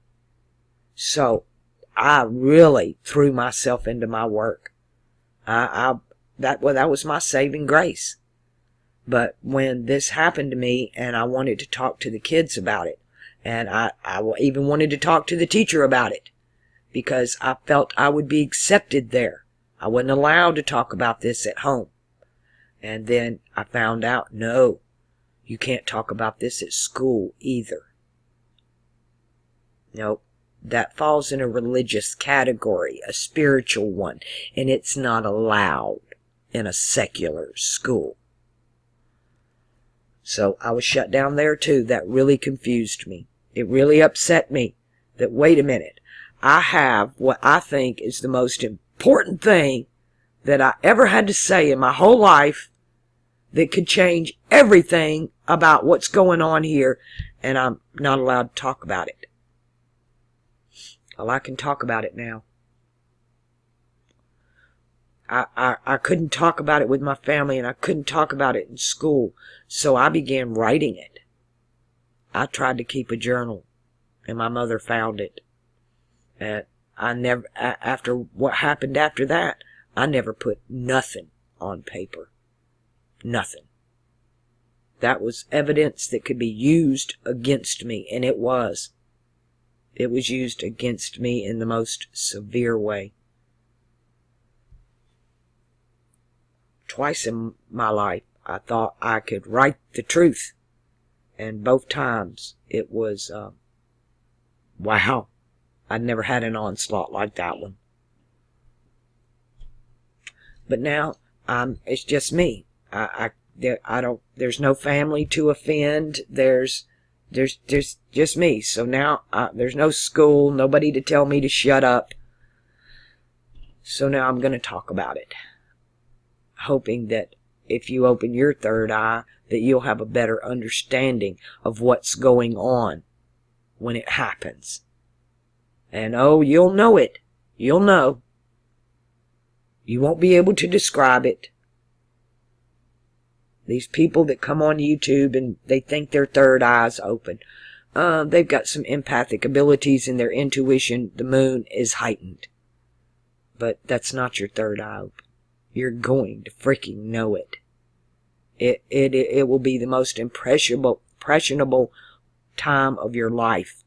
So I really threw myself into my work. That was my saving grace. But when this happened to me and I wanted to talk to the kids about it, and I even wanted to talk to the teacher about it, because I felt I would be accepted there. I wasn't allowed to talk about this at home. And then I found out, no, you can't talk about this at school either. Nope. That falls in a religious category, a spiritual one, and it's not allowed in a secular school. So I was shut down there too. That really confused me. It really upset me that, wait a minute, I have what I think is the most important thing that I ever had to say in my whole life that could change everything about what's going on here, and I'm not allowed to talk about it. Well, I can talk about it now. I couldn't talk about it with my family, and I couldn't talk about it in school, so I began writing it. I tried to keep a journal, and my mother found it. And I never, after what happened after that, I never put nothing on paper. Nothing. That was evidence that could be used against me, and it was. It was used against me in the most severe way. Twice in my life, I thought I could write the truth. And both times, it was, wow. I'd never had an onslaught like that one. But now, it's just me. There's no family to offend. There's just me. So now, there's no school, nobody to tell me to shut up. So now I'm going to talk about it. Hoping that if you open your third eye, that you'll have a better understanding of what's going on when it happens. And oh, you'll know it. You'll know. You won't be able to describe it. These people that come on YouTube and they think their third eye's open, they've got some empathic abilities in their intuition. The moon is heightened. But that's not your third eye open. You're going to freaking know it. It will be the most impressionable time of your life.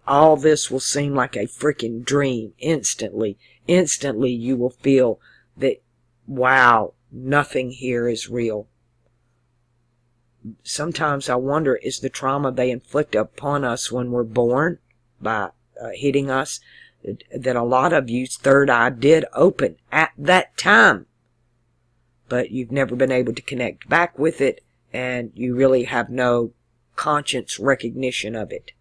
All this will seem like a freaking dream. Instantly you will feel that, wow, nothing here is real. Sometimes I wonder, is the trauma they inflict upon us when we're born by hitting us, that a lot of you's third eye did open at that time. But you've never been able to connect back with it, and you really have no conscious recognition of it.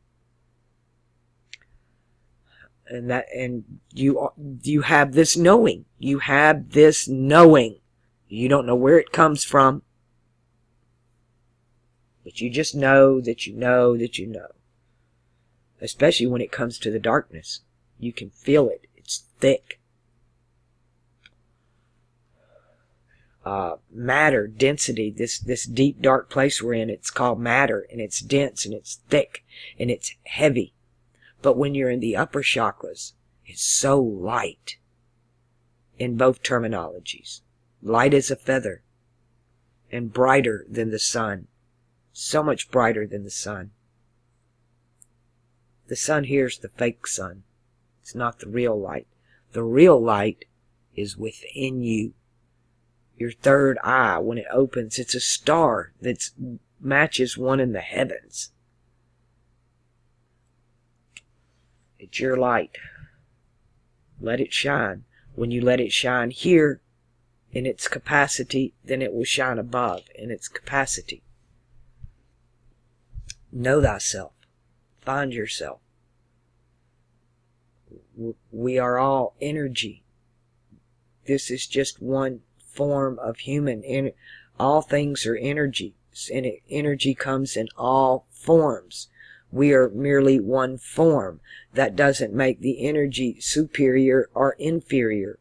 And you have this knowing. You have this knowing. You don't know where it comes from. But you just know that you know that you know. Especially when it comes to the darkness. You can feel it. It's thick. Matter, density, this deep dark place we're in, it's called matter, and it's dense, and it's thick, and it's heavy. But when you're in the upper chakras, it's so light in both terminologies. Light as a feather, and brighter than the sun. So much brighter than the sun. The sun here's the fake sun. It's not the real light. The real light is within you. Your third eye, when it opens, it's a star that matches one in the heavens. It's your light. Let it shine. When you let it shine here in its capacity, then it will shine above in its capacity. Know thyself. Find yourself. We are all energy. This is just one form of human. All things are energy, and energy comes in all forms. We are merely one form. That doesn't make the energy superior or inferior.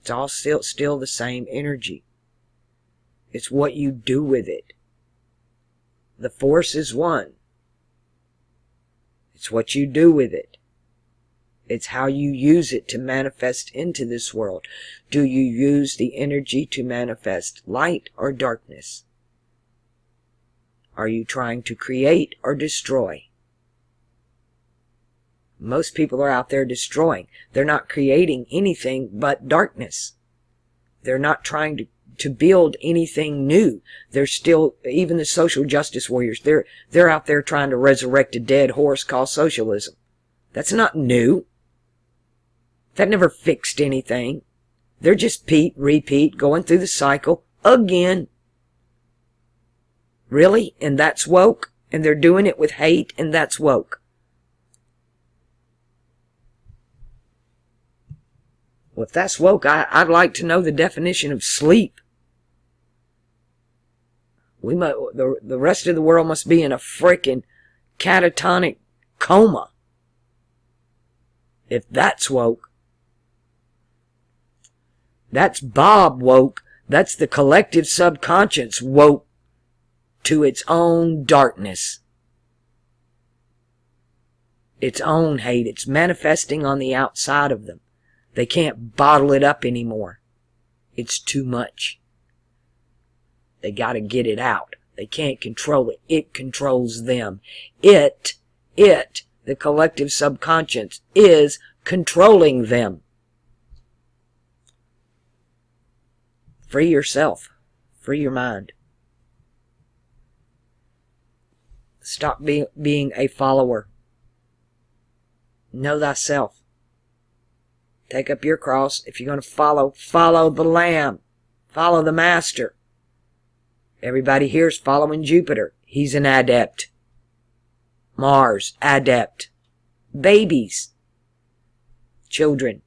It's all still the same energy. It's what you do with it. The force is one. It's what you do with it. It's how you use it to manifest into this world. Do you use the energy to manifest light or darkness? Are you trying to create or destroy? Most people are out there destroying. They're not creating anything but darkness. They're not trying to build anything new. They're still, even the social justice warriors, they're out there trying to resurrect a dead horse called socialism. That's not new. That never fixed anything. They're just repeat, going through the cycle again. Really? And that's woke? And they're doing it with hate, and that's woke? Well, if that's woke, I'd like to know the definition of sleep. The rest of the world must be in a frickin' catatonic coma. If that's woke. That's Bob woke. That's the collective subconscious woke to its own darkness. Its own hate. It's manifesting on the outside of them. They can't bottle it up anymore. It's too much. They gotta get it out. They can't control it. It controls them. It, the collective subconscious, is controlling them. Free yourself. Free your mind. Stop being a follower. Know thyself. Take up your cross. If you're going to follow the Lamb. Follow the Master. Everybody here's following Jupiter. He's an adept. Mars, adept. Babies. Children.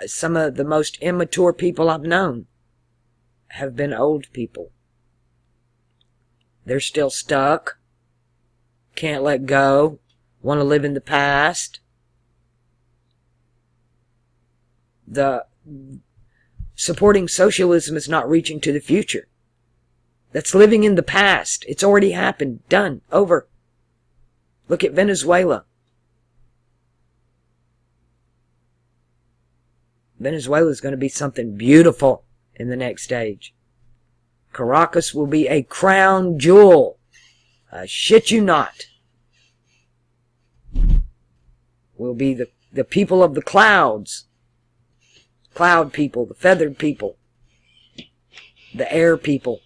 Some of the most immature people I've known have been old people. They're still stuck. Can't let go. Want to live in the past. The supporting socialism is not reaching to the future. That's living in the past. It's already happened. Done. Over. Look at Venezuela. Venezuela is going to be something beautiful in the next stage. Caracas will be a crown jewel. I shit you not. We'll be the people of the clouds. Cloud people, the feathered people. The air people.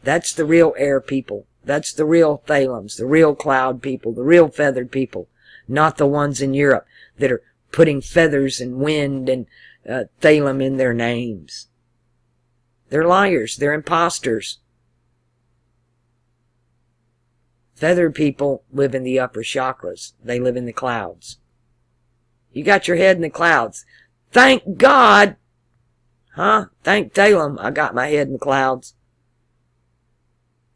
That's the real air people. That's the real Thalams, the real cloud people, the real feathered people. Not the ones in Europe that are putting feathers and wind and Thalam in their names. They're liars. They're imposters. Feathered people live in the upper chakras. They live in the clouds. You got your head in the clouds. Thank God Huh? Thank Talem I got my head in the clouds.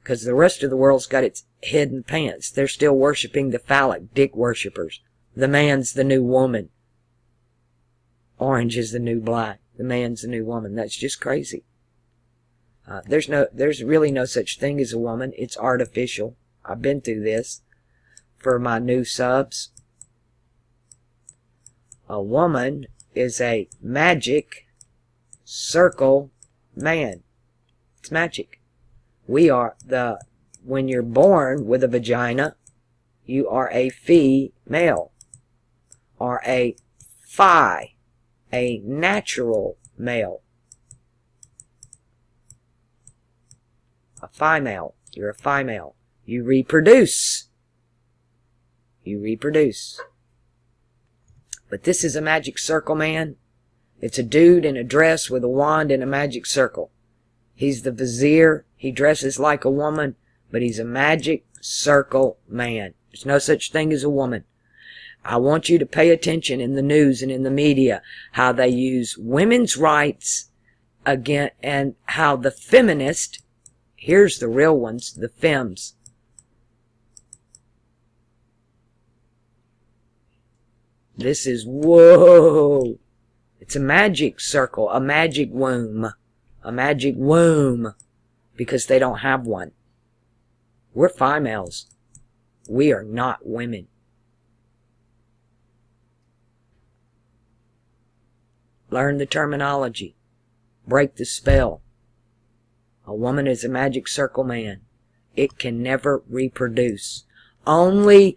Because the rest of the world's got its head in pants. They're still worshiping the phallic dick worshippers. The man's the new woman. Orange is the new black. The man's the new woman. That's just crazy. There's really no such thing as a woman. It's artificial. I've been through this. For my new subs, a woman is a magic circle man. It's magic. When you're born with a vagina, you are a female, or a natural male. A female. You're a female. You reproduce. But this is a magic circle man. It's a dude in a dress with a wand and a magic circle. He's the vizier. He dresses like a woman, but he's a magic circle man. There's no such thing as a woman. I want you to pay attention in the news and in the media how they use women's rights again, and how the feminist, here's the real ones, the femmes, this is, whoa, it's a magic circle, a magic womb, because they don't have one. We're females. We are not women. Learn the terminology. Break the spell. A woman is a magic circle man. It can never reproduce. Only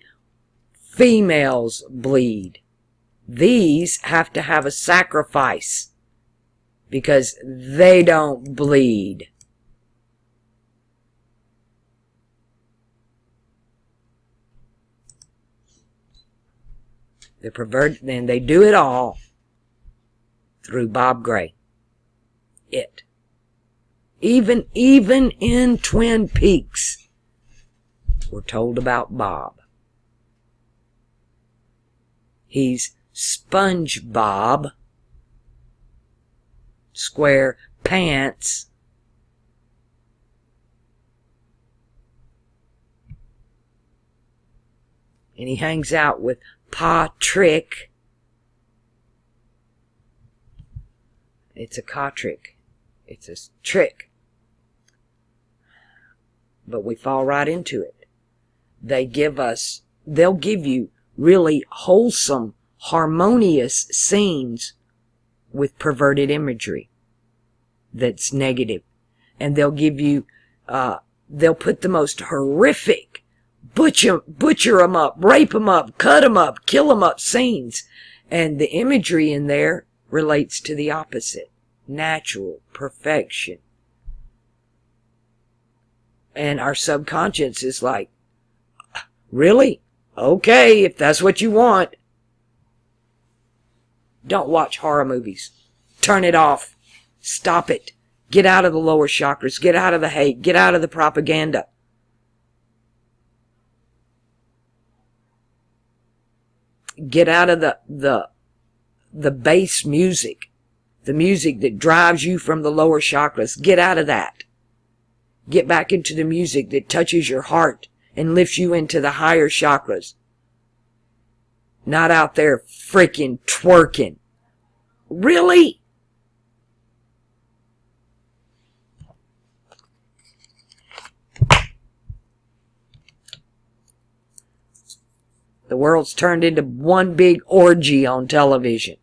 females bleed. These have to have a sacrifice because they don't bleed. They're perverted, and they do it all through Bob Gray. Even in Twin Peaks, we're told about Bob. He's SpongeBob, square pants, and he hangs out with Patrick. It's a trick. It's a trick. But we fall right into it. They'll give you really wholesome, harmonious scenes with perverted imagery that's negative. And they'll give you, they'll put the most horrific, butcher them up, rape them up, cut them up, kill them up scenes. And the imagery in there relates to the opposite. Natural perfection. And our subconscious is like, really? Okay, if that's what you want. Don't watch horror movies. Turn it off. Stop it. Get out of the lower chakras. Get out of the hate. Get out of the propaganda. Get out of the bass music. The music that drives you from the lower chakras. Get out of that. Get back into the music that touches your heart and lifts you into the higher chakras. Not out there freaking twerking. Really? The world's turned into one big orgy on television.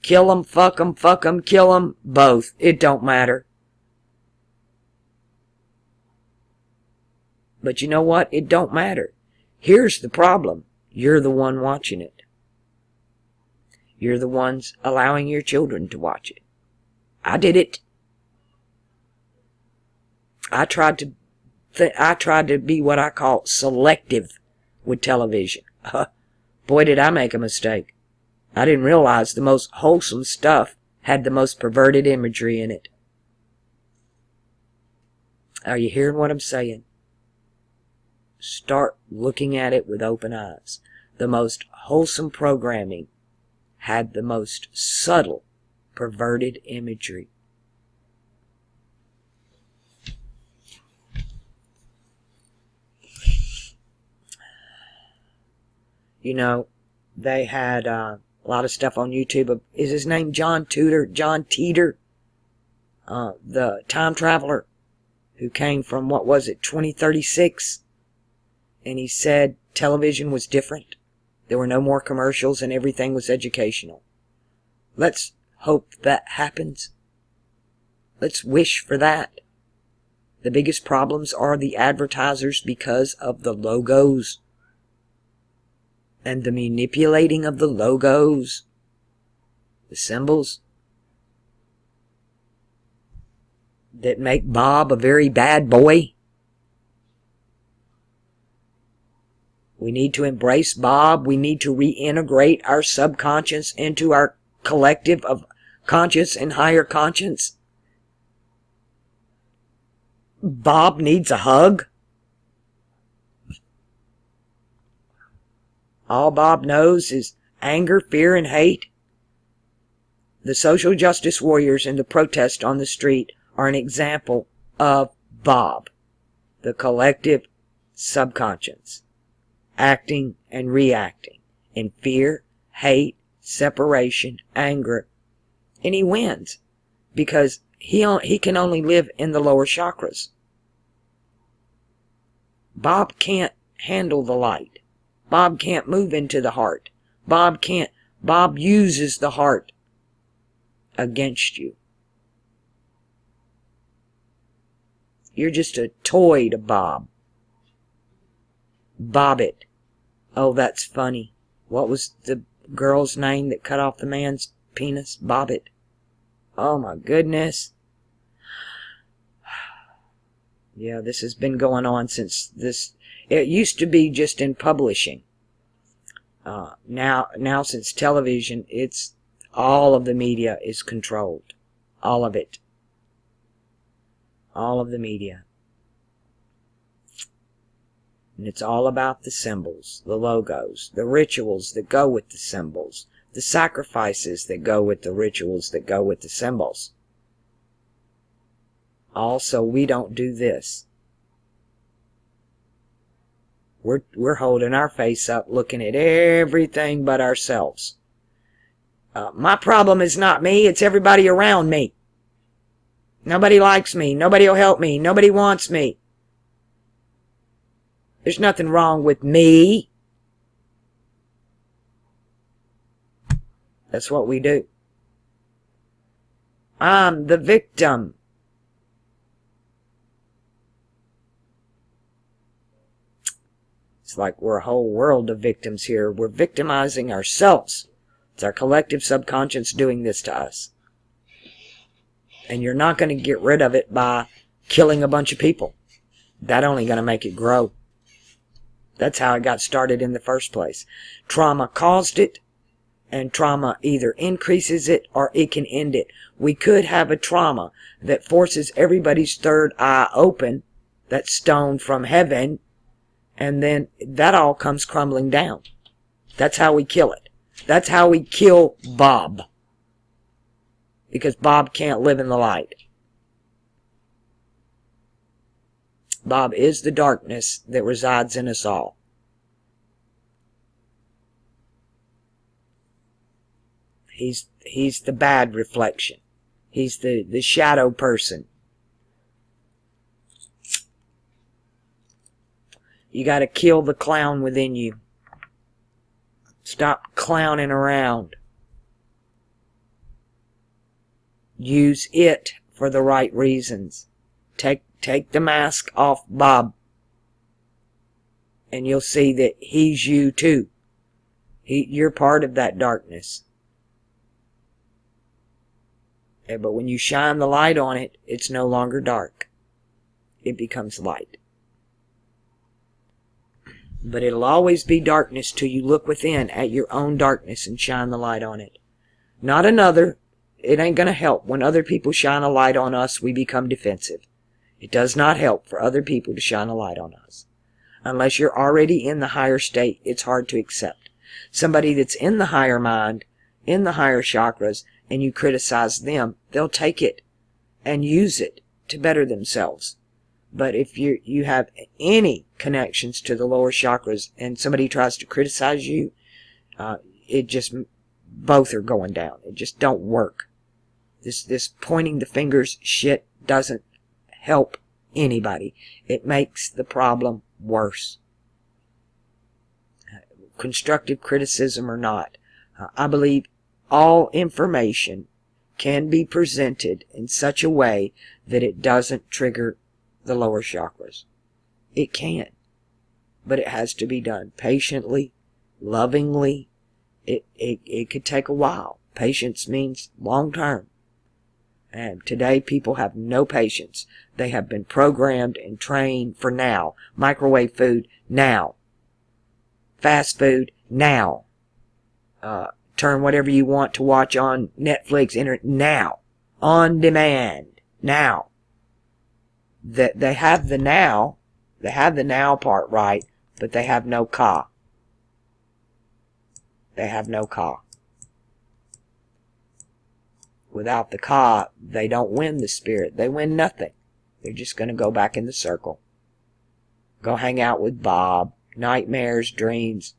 Kill 'em, fuck 'em, kill 'em, both. It don't matter. But you know what? It don't matter. Here's the problem. You're the one watching it. You're the ones allowing your children to watch it. I did it. I tried to be what I call selective with television. Boy, did I make a mistake. I didn't realize the most wholesome stuff had the most perverted imagery in it. Are you hearing what I'm saying? Start looking at it with open eyes. The most wholesome programming had the most subtle perverted imagery. You know, they had a lot of stuff on YouTube. Is his name John Teeter? The time traveler who came from, what was it, 2036? And he said television was different. There were no more commercials and everything was educational. Let's hope that happens. Let's wish for that. The biggest problems are the advertisers because of the logos and the manipulating of the logos, the symbols that make Bob a very bad boy. We need to embrace Bob. We need to reintegrate our subconscious into our collective of conscious and higher conscience. Bob needs a hug. All Bob knows is anger, fear, and hate. The social justice warriors and the protest on the street are an example of Bob, the collective subconscious, acting and reacting in fear, hate, separation, anger, and he wins because he can only live in the lower chakras. Bob can't handle the light. Bob can't move into the heart. Bob uses the heart against you. You're just a toy to Bob. Bobbit. Oh, that's funny. What was the girl's name that cut off the man's penis? Bobbit. Oh my goodness. Yeah, this has been going on since this. It used to be just in publishing. Now since television, it's all of the media is controlled. All of it. All of the media. And it's all about the symbols, the logos, the rituals that go with the symbols, the sacrifices that go with the rituals that go with the symbols. Also, we don't do this. We're holding our face up, looking at everything but ourselves. My problem is not me, it's everybody around me. Nobody likes me, nobody will help me, nobody wants me. There's nothing wrong with me. That's what we do. I'm the victim. It's like we're a whole world of victims here. We're victimizing ourselves. It's our collective subconscious doing this to us. And you're not going to get rid of it by killing a bunch of people. That's only going to make it grow. That's how it got started in the first place. Trauma caused it, and trauma either increases it or it can end it. We could have a trauma that forces everybody's third eye open, that stone from heaven, and then that all comes crumbling down. That's how we kill it. That's how we kill Bob. Because Bob can't live in the light. Bob is the darkness that resides in us all. He's the bad reflection. He's the shadow person. You got to kill the clown within you. Stop clowning around. Use it for the right reasons. Take the mask off Bob. And you'll see that he's you too. You're part of that darkness. But when you shine the light on it, it's no longer dark. It becomes light. But it'll always be darkness till you look within at your own darkness and shine the light on it. Not another. It ain't going to help. When other people shine a light on us, we become defensive. It does not help for other people to shine a light on us. Unless you're already in the higher state, it's hard to accept. Somebody that's in the higher mind, in the higher chakras, and you criticize them, they'll take it and use it to better themselves. But if you have any connections to the lower chakras and somebody tries to criticize you, it just, both are going down. It just don't work. This pointing the fingers shit doesn't help anybody. It makes the problem worse. Constructive criticism or not, I believe all information can be presented in such a way that it doesn't trigger the lower chakras. It can, but it has to be done patiently, lovingly. It could take a while. Patience means long term. And today people have no patience. They have been programmed and trained for now. Microwave food, now. Fast food, now. Turn whatever you want to watch on Netflix, internet, now. On demand, now. That they have the now part right, but they have no ka. They have no ka. Without the ka, they don't win the spirit. They win nothing. They're just going to go back in the circle. Go hang out with Bob. Nightmares, dreams.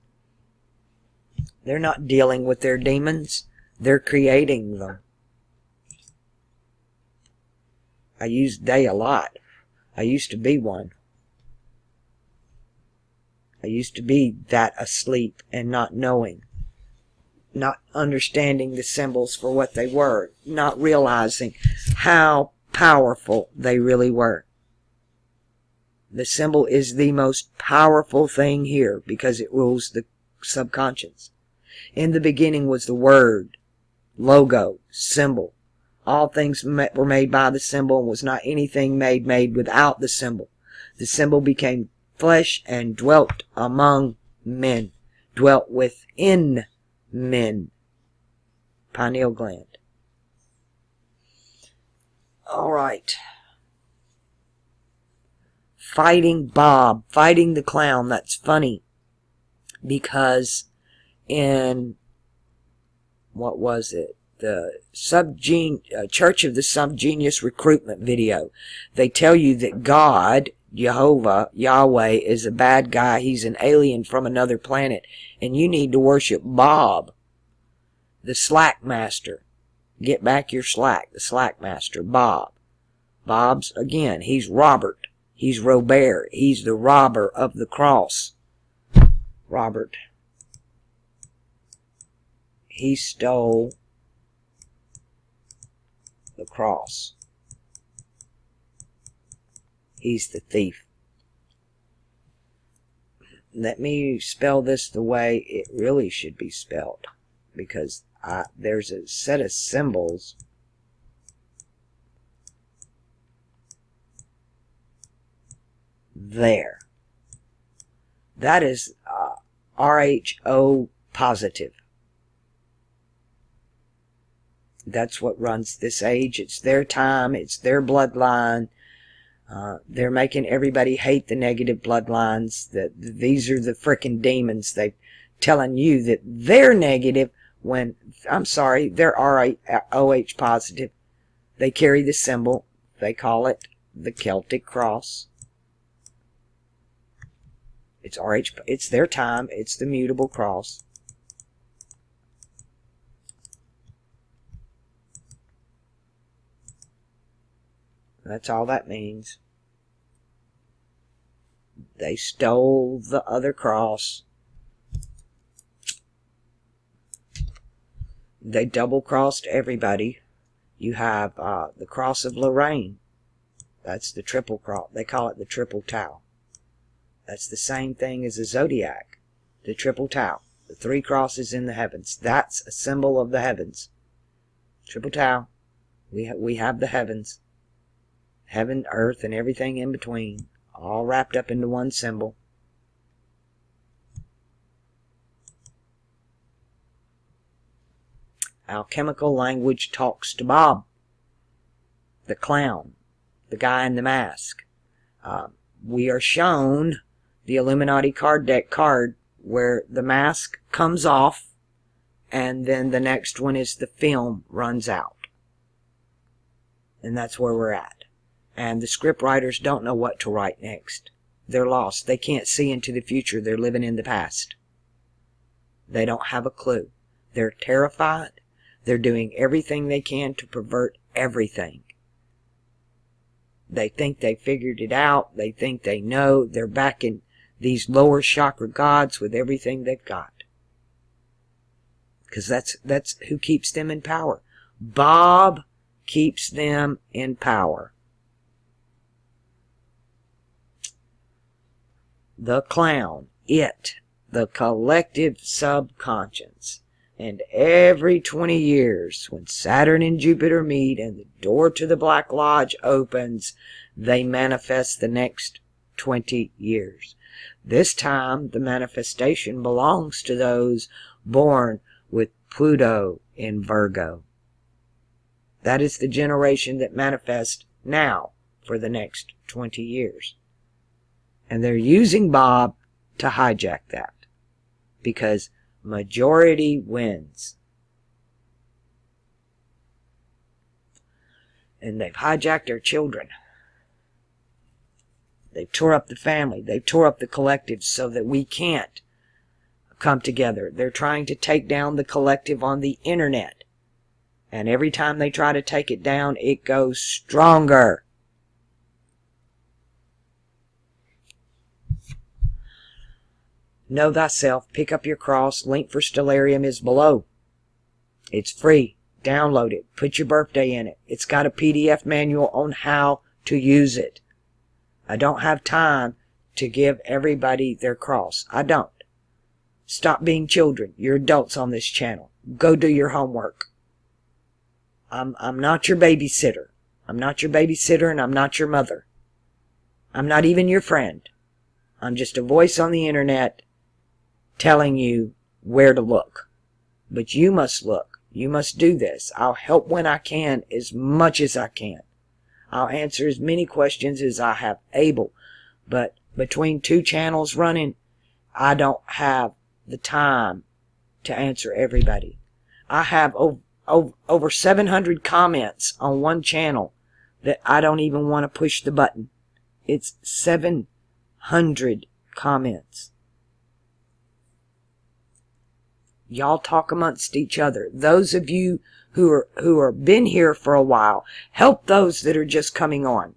They're not dealing with their demons. They're creating them. I use they a lot. I used to be one. I used to be that asleep and not knowing. Not understanding the symbols for what they were. Not realizing how powerful they really were. The symbol is the most powerful thing here because it rules the subconscious. In the beginning was the word, logo, symbol. All things were made by the symbol and was not anything made without the symbol. The symbol became flesh and dwelt among men, dwelt within men. Pineal gland. All right. Fighting Bob, fighting the clown. That's funny because in, what was it? The Church of the Subgenius recruitment video, they tell you that God, Jehovah, Yahweh, is a bad guy. He's an alien from another planet, and you need to worship Bob, the slack master. Get back your slack, the slack master, Bob. Bob's, again, he's Robert. He's Robert. He's the robber of the cross. Robert. He stole the cross. He's the thief. Let me spell this the way it really should be spelled, because there's a set of symbols there. That is RHO positive. That's what runs this age. It's their time. It's their bloodline. They're making everybody hate the negative bloodlines. That these are the frickin' demons. They're telling you that they're negative when, I'm sorry, they're ROH positive. They carry the symbol. They call it the Celtic cross. It's RH. It's their time. It's the mutable cross. That's all that means. They stole the other cross. They double-crossed everybody. You have the cross of Lorraine. That's the triple cross. They call it the triple tau. That's the same thing as a zodiac. The triple tau. The three crosses in the heavens. That's a symbol of the heavens. Triple tau. We have the heavens. Heaven, earth, and everything in between. All wrapped up into one symbol. Alchemical language talks to Bob, the clown, the guy in the mask. We are shown the Illuminati card deck card where the mask comes off and then the next one is the film runs out. And that's where we're at. And the script writers don't know what to write next. They're lost. They can't see into the future. They're living in the past. They don't have a clue. They're terrified. They're doing everything they can to pervert everything. They think they figured it out. They think they know. They're backing these lower chakra gods with everything they've got. Because that's who keeps them in power. Bob keeps them in power. The clown, it, the collective subconscious. And every 20 years, when Saturn and Jupiter meet and the door to the Black Lodge opens, they manifest the next 20 years. This time, the manifestation belongs to those born with Pluto in Virgo. That is the generation that manifests now for the next 20 years. And they're using Bob to hijack that. Because majority wins. And they've hijacked our children. They've tore up the family. They've tore up the collective so that we can't come together. They're trying to take down the collective on the internet. And every time they try to take it down, it goes stronger. Know thyself. Pick up your cross. Link for Stellarium is below. It's free. Download it. Put your birthday in it. It's got a PDF manual on how to use it. I don't have time to give everybody their cross. I don't. Stop being children. You're adults on this channel. Go do your homework. I'm not your babysitter. I'm not your babysitter and I'm not your mother. I'm not even your friend. I'm just a voice on the internet telling you where to look. But you must look. You must do this. I'll help when I can, as much as I can. I'll answer as many questions as I have able. But between two channels running, I don't have the time to answer everybody. I have over 700 comments on one channel that I don't even want to push the button. It's 700 comments. Y'all talk amongst each other. Those of you who are been here for a while, help those that are just coming on.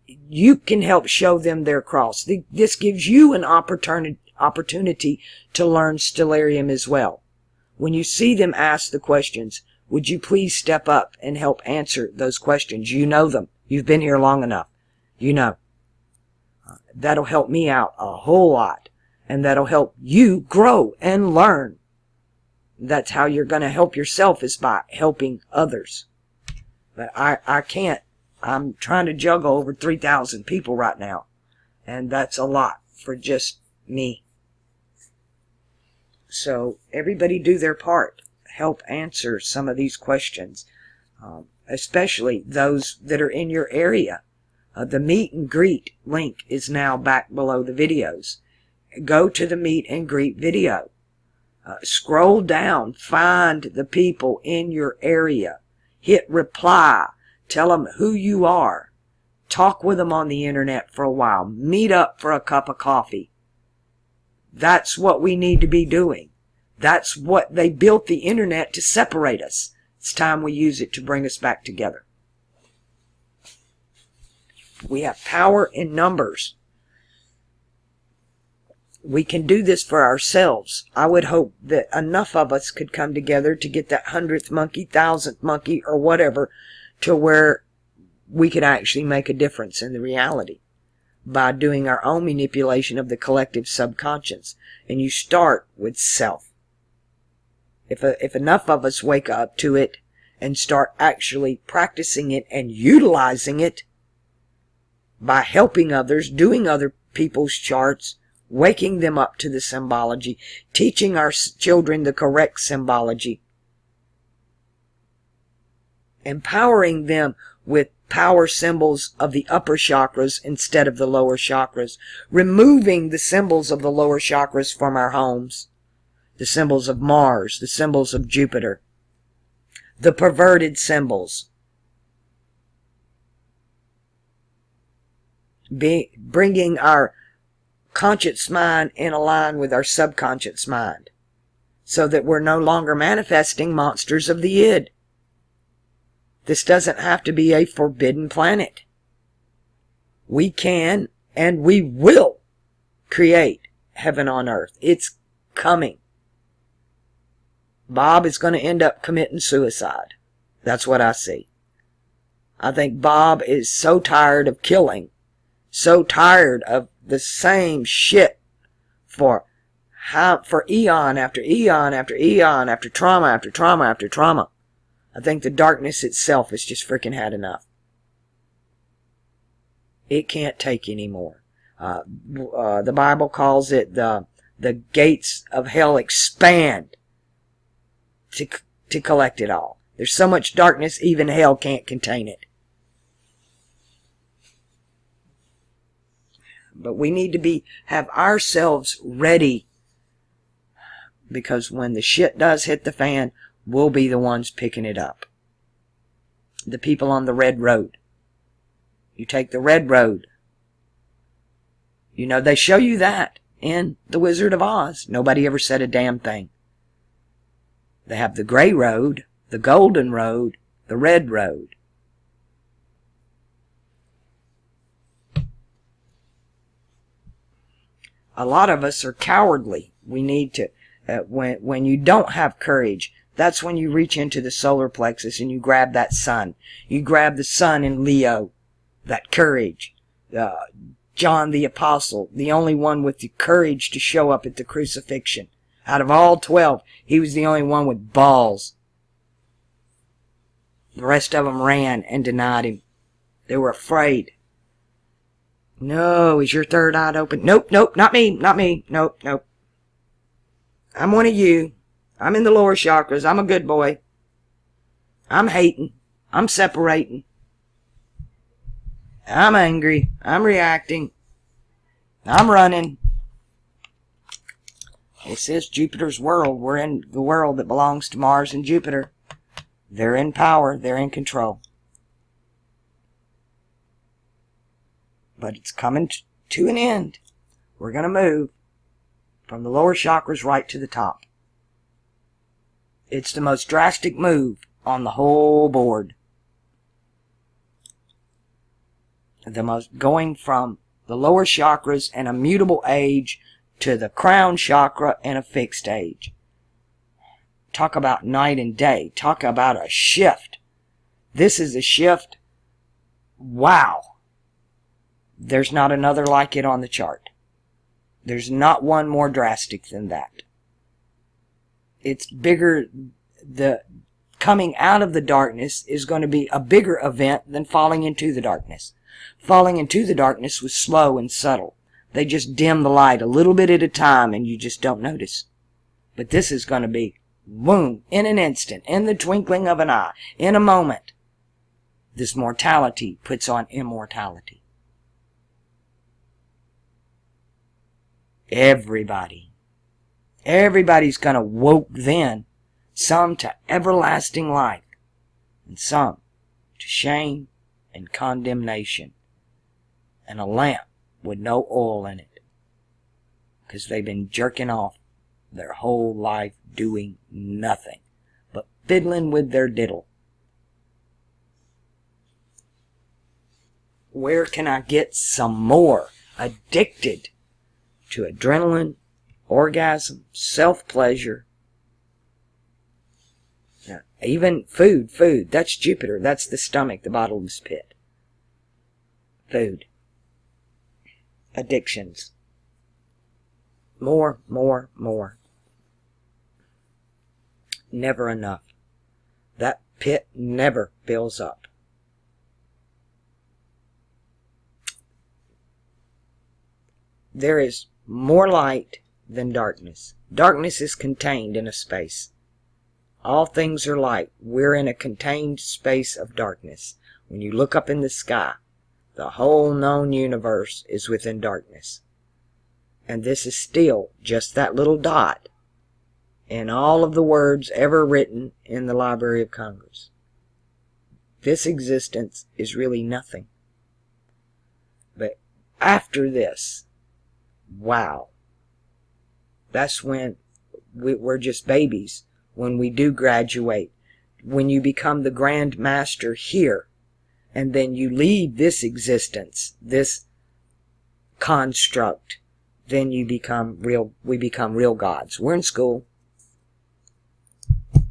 You can help show them their cross. This gives you an opportunity to learn Stellarium as well. When you see them ask the questions, would you please step up and help answer those questions? You know them. You've been here long enough. You know. That'll help me out a whole lot. And that'll help you grow and learn. That's how you're going to help yourself, is by helping others. But I can't. I'm trying to juggle over 3,000 people right now. And that's a lot for just me. So everybody do their part. Help answer some of these questions. Especially those that are in your area. The meet and greet link is now back below the videos. Go to the meet and greet video. Scroll down. Find the people in your area. Hit reply. Tell them who you are. Talk with them on the internet for a while. Meet up for a cup of coffee. That's what we need to be doing. That's what they built the internet to separate us. It's time we use it to bring us back together. We have power in numbers. We can do this for ourselves. I would hope that enough of us could come together to get that 100th monkey, 1000th monkey, or whatever, to where we could actually make a difference in the reality by doing our own manipulation of the collective subconscious. And you start with self. If enough of us wake up to it and start actually practicing it and utilizing it by helping others, doing other people's charts, waking them up to the symbology, teaching our children the correct symbology, empowering them with power symbols of the upper chakras instead of the lower chakras, removing the symbols of the lower chakras from our homes the symbols of Mars, the symbols of Jupiter, the perverted symbols. Bringing our conscious mind in a line with our subconscious mind, so that we're no longer manifesting monsters of the id. This doesn't have to be a forbidden planet. We can and we will create heaven on earth. It's coming. Bob is going to end up committing suicide. That's what I see. I think Bob is so tired of killing, so tired of the same shit for eon after eon after eon, after trauma after trauma after trauma. I think the darkness itself has just freaking had enough. It can't take anymore. The Bible calls it the gates of hell expand to collect it all. There's so much darkness, even hell can't contain it. But we need to have ourselves ready, because when the shit does hit the fan, we'll be the ones picking it up. The people on the red road. You take the red road. You know, they show you that in The Wizard of Oz. Nobody ever said a damn thing. They have the gray road, the golden road, the red road. A lot of us are cowardly. We need to, when you don't have courage, that's when you reach into the solar plexus and you grab that sun. You grab the sun in Leo, that courage. John the Apostle, the only one with the courage to show up at the crucifixion. Out of all 12, he was the only one with balls. The rest of them ran and denied him. They were afraid. No, is your third eye open? Nope, nope, not me, not me. Nope, nope. I'm one of you. I'm in the lower chakras. I'm a good boy. I'm hating. I'm separating. I'm angry. I'm reacting. I'm running. This is Jupiter's world. We're in the world that belongs to Mars and Jupiter. They're in power. They're in control. But it's coming to an end. We're going to move from the lower chakras right to the top. It's the most drastic move on the whole board. Going from the lower chakras and a mutable age to the crown chakra and a fixed age. Talk about night and day. Talk about a shift. This is a shift. Wow. There's not another like it on the chart. There's not one more drastic than that. It's bigger. The coming out of the darkness is going to be a bigger event than falling into the darkness. Falling into the darkness was slow and subtle. They just dim the light a little bit at a time and you just don't notice. But this is going to be, boom, in an instant, in the twinkling of an eye, in a moment. This mortality puts on immortality. Everybody's going to woke then, some to everlasting life, and some to shame and condemnation, and a lamp with no oil in it, because they've been jerking off their whole life doing nothing but fiddling with their diddle. Where can I get some more? Addicted to adrenaline, orgasm, self-pleasure. Now, even food, that's Jupiter, that's the stomach, the bottomless pit. Food. Addictions. More. Never enough. That pit never fills up. There is more light than darkness. Darkness is contained in a space. All things are light. We're in a contained space of darkness. When you look up in the sky, the whole known universe is within darkness. And this is still just that little dot in all of the words ever written in the Library of Congress. This existence is really nothing. But after this, wow, that's when we're just babies. When we do graduate, when you become the Grand Master here, and then you leave this existence, this construct, then we become real gods. We're in school.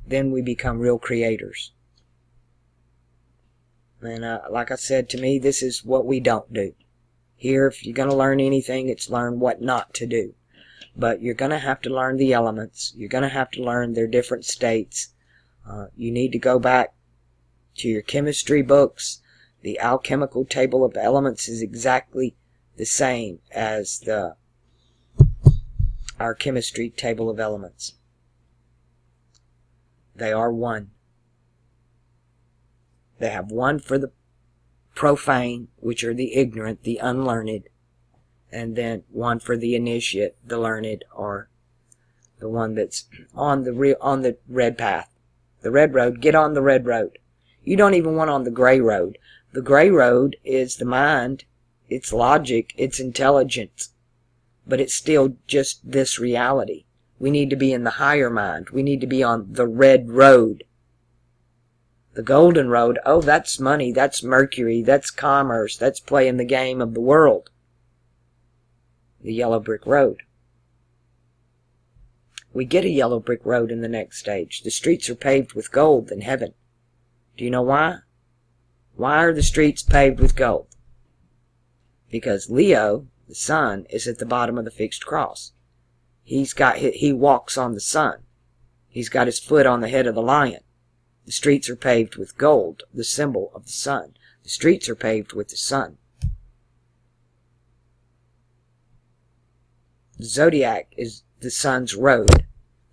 Then we become real creators. And like I said, to me, this is what we don't do. Here, if you're going to learn anything, it's learn what not to do. But you're going to have to learn the elements. You're going to have to learn their different states. You need to go back to your chemistry books. The alchemical table of elements is exactly the same as our chemistry table of elements. They are one. They have one for the profane, which are the ignorant, the unlearned, and then one for the initiate, the learned, or the one that's on the red path. The red road, get on the red road. You don't even want on the gray road. The gray road is the mind, it's logic, it's intelligence, but it's still just this reality. We need to be in the higher mind. We need to be on the red road. The golden road, oh, that's money, that's Mercury, that's commerce, that's playing the game of the world. The yellow brick road. We get a yellow brick road in the next stage. The streets are paved with gold in heaven. Do you know why? Why are the streets paved with gold? Because Leo, the sun, is at the bottom of the fixed cross. He walks on the sun. He's got his foot on the head of the lion. The streets are paved with gold, the symbol of the sun. The streets are paved with the sun. The zodiac is the sun's road.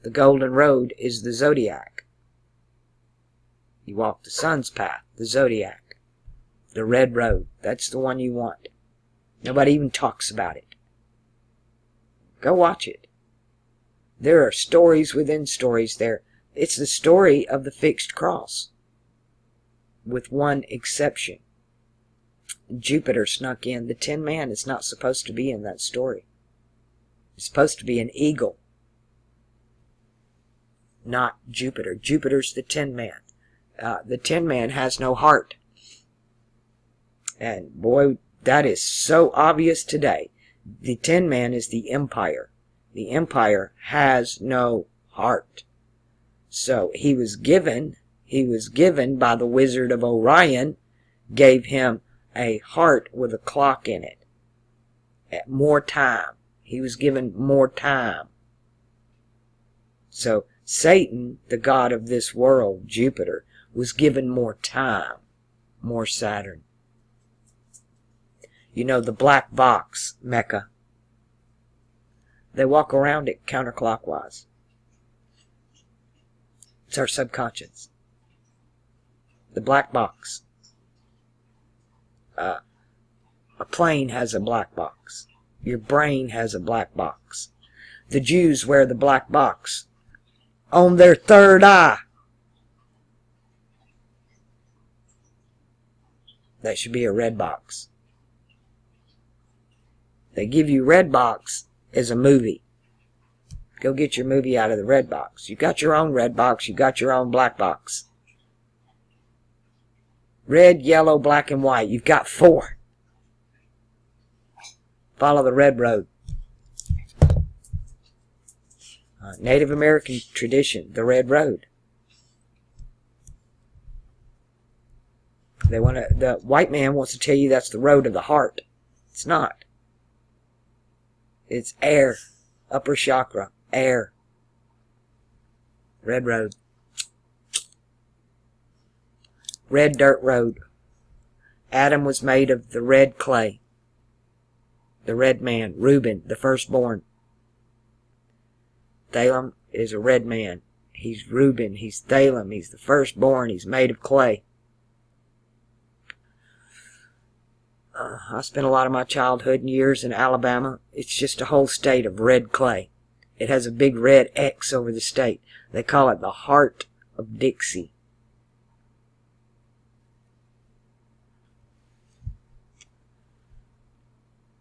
The golden road is the zodiac. You walk the sun's path, the zodiac. The red road, that's the one you want. Nobody even talks about it. Go watch it. There are stories within stories there. It's the story of the fixed cross, with one exception. Jupiter snuck in. The Tin Man is not supposed to be in that story. It's supposed to be an eagle, not Jupiter. Jupiter's the Tin Man. The Tin Man has no heart. And boy, that is so obvious today. The Tin Man is the Empire. The Empire has no heart. So he was given by the Wizard of Orion, gave him a heart with a clock in it. At more time. He was given more time. So Satan, the god of this world, Jupiter, was given more time. More Saturn. You know, the black box, Mecca. They walk around it counterclockwise. It's our subconscious. The black box. A plane has a black box. Your brain has a black box. The Jews wear the black box on their third eye. That should be a red box. They give you red box as a movie. Go get your movie out of the red box. You got your own red box. You got your own black box. Red, yellow, black, and white. You've got 4. Follow the red road. Native American tradition, the red road. The white man wants to tell you that's the road of the heart. It's not. It's air. Upper chakra. Air. Red road. Red dirt road. Adam was made of the red clay. The red man. Reuben, the firstborn. Thalem is a red man. He's Reuben. He's Thalem. He's the firstborn. He's made of clay. I spent a lot of my childhood and years in Alabama. It's just a whole state of red clay. It has a big red X over the state. They call it the Heart of Dixie.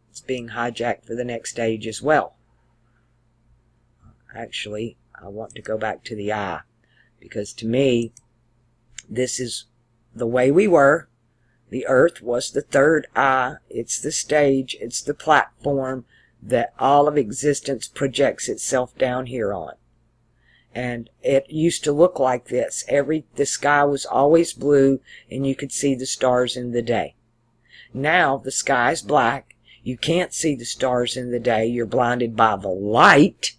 It's being hijacked for the next stage as well. Actually, I want to go back to the eye, because to me, this is the way we were. The earth was the third eye. It's the stage. It's the platform that all of existence projects itself down here on. And it used to look like this. The sky was always blue, and you could see the stars in the day. Now the sky is black. You can't see the stars in the day. You're blinded by the light.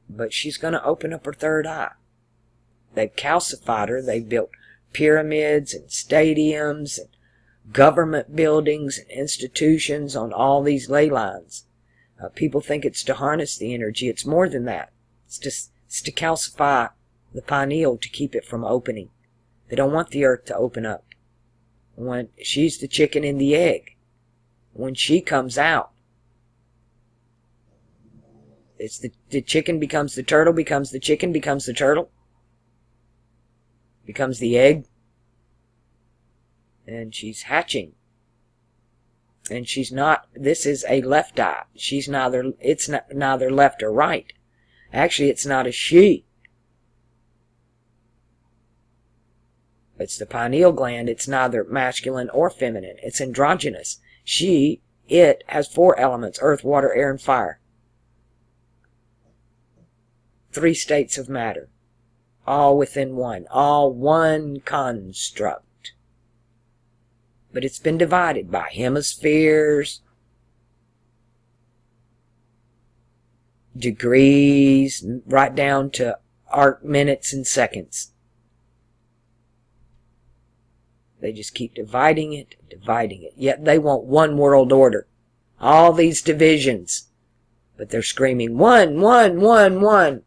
But she's going to open up her third eye. They've calcified her. They've built pyramids and stadiums and government buildings and institutions on all these ley lines. People think it's to harness the energy. It's more than that. It's to calcify the pineal to keep it from opening. They don't want the earth to open up. When she's the chicken and the egg. When she comes out, it's the chicken becomes the turtle, becomes the chicken, becomes the turtle, becomes the egg, and she's hatching. And she's not, this is a left eye. She's neither, it's neither left or right. Actually, it's not a she. It's the pineal gland. It's neither masculine or feminine. It's androgynous. It has 4 elements: earth, water, air, and fire. 3 states of matter, all within one, all one construct. But it's been divided by hemispheres, degrees, right down to arc minutes and seconds. They just keep dividing it, yet they want one world order. All these divisions, but they're screaming one, one, one, one.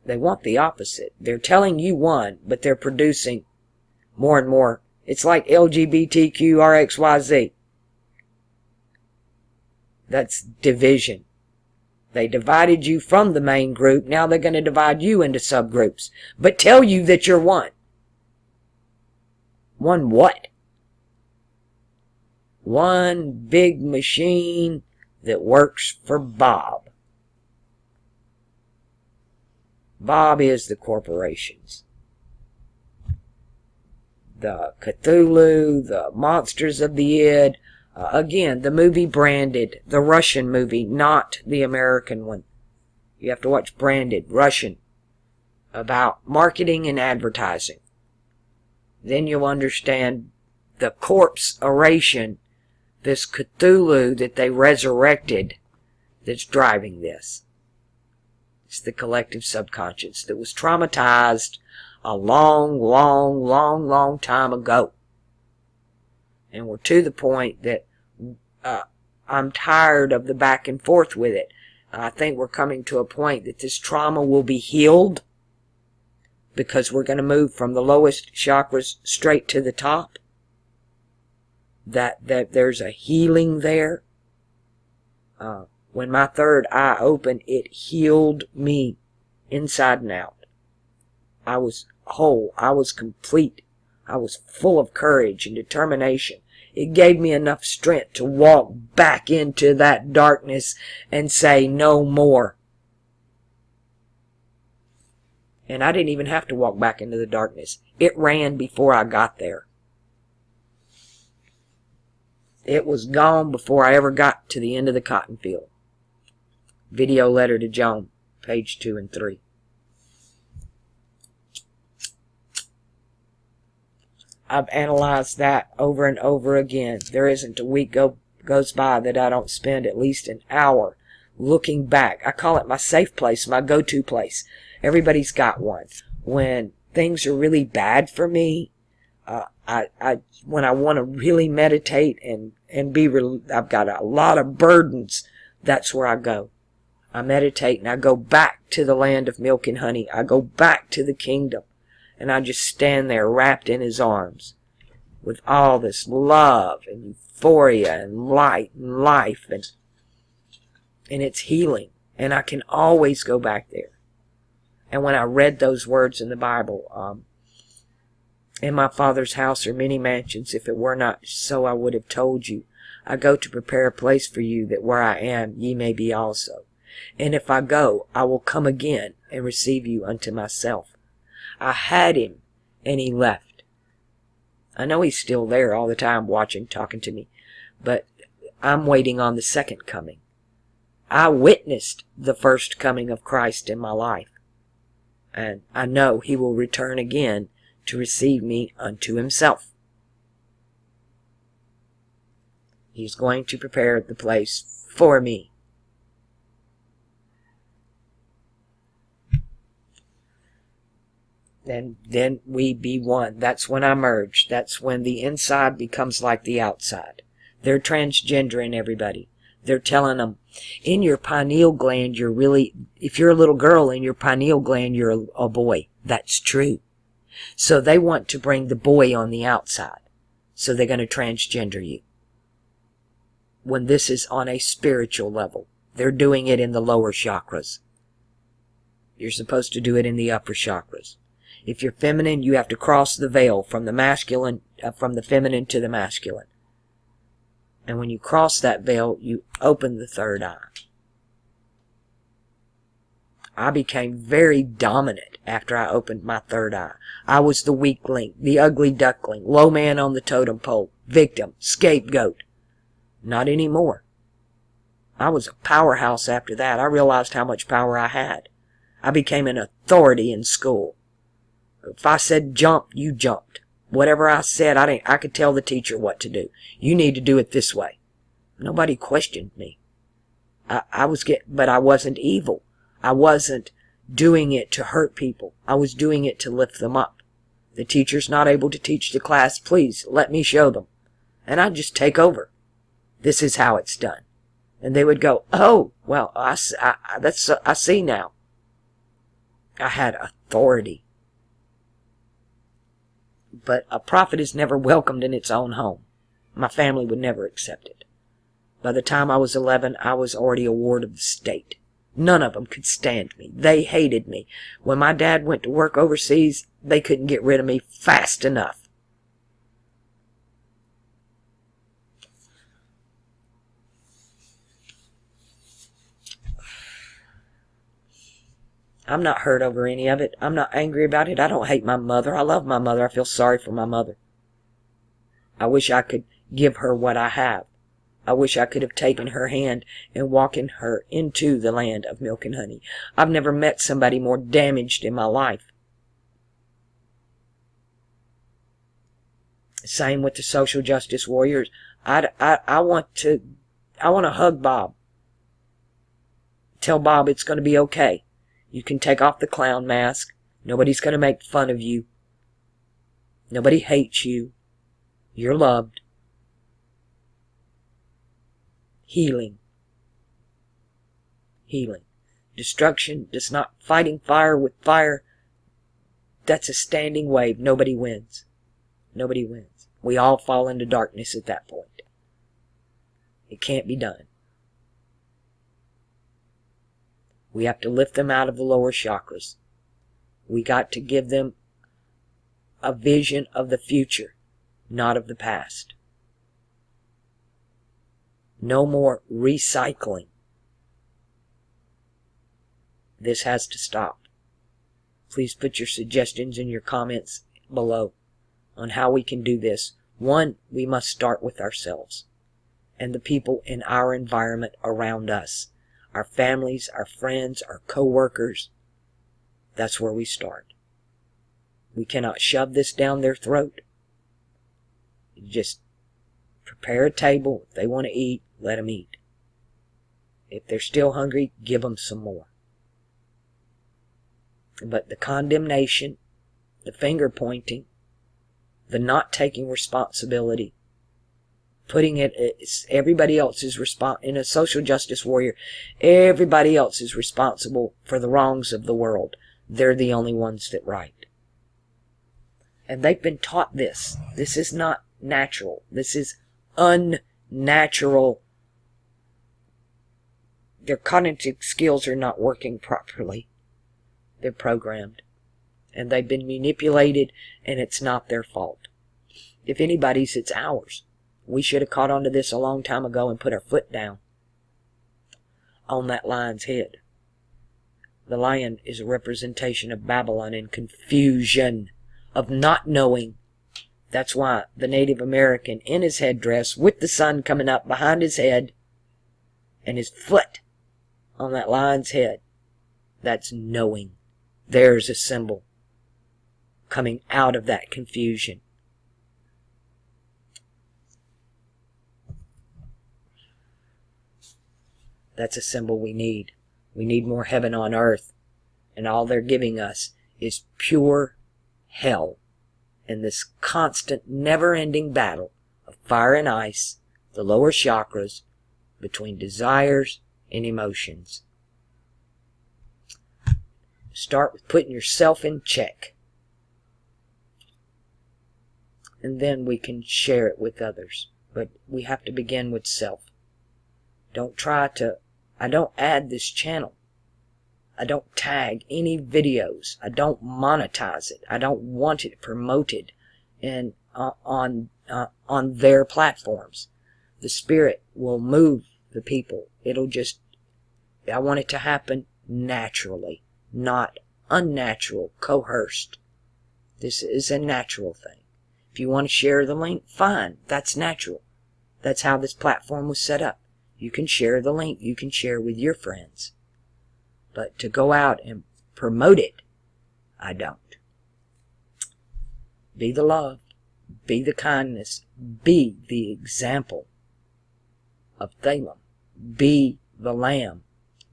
They want the opposite. They're telling you one, but they're producing more and more. It's like LGBTQRXYZ. That's division. They divided you from the main group. Now they're going to divide you into subgroups, but tell you that you're one. One what? One big machine that works for Bob. Bob is the corporations. The Cthulhu, the Monsters of the Id. Again, the movie Branded, the Russian movie, not the American one. You have to watch Branded, Russian, about marketing and advertising. Then you'll understand the corpse oration, this Cthulhu that they resurrected, that's driving this. It's the collective subconscious that was traumatized a long, long, long, long time ago. And we're to the point that I'm tired of the back and forth with it. I think we're coming to a point that this trauma will be healed, because we're going to move from the lowest chakras straight to the top. That there's a healing there. When my third eye opened, it healed me inside and out. I was whole. I was complete. I was full of courage and determination. It gave me enough strength to walk back into that darkness and say no more. And I didn't even have to walk back into the darkness. It ran before I got there. It was gone before I ever got to the end of the cotton field. Video letter to Joan, page 2 and 3. I've analyzed that over and over again. There isn't a week goes by that I don't spend at least an hour looking back. I call it my safe place, my go-to place. Everybody's got one. When things are really bad for me, when I want to really meditate and I've got a lot of burdens, that's where I go. I meditate and I go back to the land of milk and honey. I go back to the kingdom, and I just stand there wrapped in his arms. with all this love and euphoria and light and life, and it's healing. And I can always go back there. And when I read those words in the Bible, in my Father's house are many mansions. If it were not so, I would have told you. I go to prepare a place for you, that where I am, ye may be also. And if I go, I will come again and receive you unto myself. I had him, and he left. I know he's still there all the time, watching, talking to me. But I'm waiting on the second coming. I witnessed the first coming of Christ in my life. And I know he will return again to receive me unto himself. He's going to prepare the place for me. And then we be one. That's when I merge. That's when the inside becomes like the outside. They're transgendering everybody. They're telling them, in your pineal gland, you're really, if you're a little girl, in your pineal gland, you're a boy. That's true. So they want to bring the boy on the outside. So they're going to transgender you. When this is on a spiritual level. They're doing it in the lower chakras. You're supposed to do it in the upper chakras. If you're feminine, you have to cross the veil from the masculine, from the feminine to the masculine. And when you cross that veil, you open the third eye. I became very dominant after I opened my third eye. I was the weak link, the ugly duckling, low man on the totem pole, victim, scapegoat. Not anymore. I was a powerhouse after that. I realized how much power I had. I became an authority in school. If I said jump, you jumped. Whatever I said, I could tell the teacher what to do. You need to do it this way. Nobody questioned me. But I wasn't evil. I wasn't doing it to hurt people. I was doing it to lift them up. The teacher's not able to teach the class. Please, let me show them. And I'd just take over. This is how it's done. And they would go, oh, well, I see now. I had authority. But a prophet is never welcomed in its own home. My family would never accept it. By the time I was 11, I was already a ward of the state. None of them could stand me. They hated me. When my dad went to work overseas, they couldn't get rid of me fast enough. I'm not hurt over any of it. I'm not angry about it. I don't hate my mother. I love my mother. I feel sorry for my mother. I wish I could give her what I have. I wish I could have taken her hand and walked her into the land of milk and honey. I've never met somebody more damaged in my life. Same with the social justice warriors. I want to hug Bob. Tell Bob it's going to be okay. You can take off the clown mask. Nobody's going to make fun of you. Nobody hates you. You're loved. Healing. Healing. Destruction does not. Fighting fire with fire. That's a standing wave. Nobody wins. Nobody wins. We all fall into darkness at that point. It can't be done. We have to lift them out of the lower chakras. We got to give them a vision of the future, not of the past. No more recycling. This has to stop. Please put your suggestions in your comments below on how we can do this. One, we must start with ourselves and the people in our environment around us. Our families, our friends, our co-workers. That's where we start. We cannot shove this down their throat. You just prepare a table. If they want to eat, let them eat. If they're still hungry, give them some more. But the condemnation, the finger pointing, the not taking responsibility, putting it's everybody else's in a social justice warrior, everybody else is responsible for the wrongs of the world. They're the only ones that right. And they've been taught this. This is not natural. This is unnatural. Their cognitive skills are not working properly. They're programmed. And they've been manipulated, and it's not their fault. If anybody's, it's ours. We should have caught on to this a long time ago and put our foot down on that lion's head. The lion is a representation of Babylon and confusion, of not knowing. That's why the Native American in his headdress with the sun coming up behind his head and his foot on that lion's head, that's knowing. There's a symbol coming out of that confusion. That's a symbol we need. We need more heaven on earth. And all they're giving us is pure hell. And this constant, never-ending battle of fire and ice, the lower chakras, between desires and emotions. Start with putting yourself in check. And then we can share it with others. But we have to begin with self. Don't try to... I don't add this channel. I don't tag any videos. I don't monetize it. I don't want it promoted and on their platforms. The Spirit will move the people. It'll just... I want it to happen naturally, not unnatural, coerced. This is a natural thing. If you want to share the link, fine. That's natural. That's how this platform was set up. You can share the link. You can share with your friends. But to go out and promote it, I don't. Be the love. Be the kindness. Be the example of Thalem. Be the Lamb.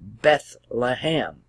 Bethlehem.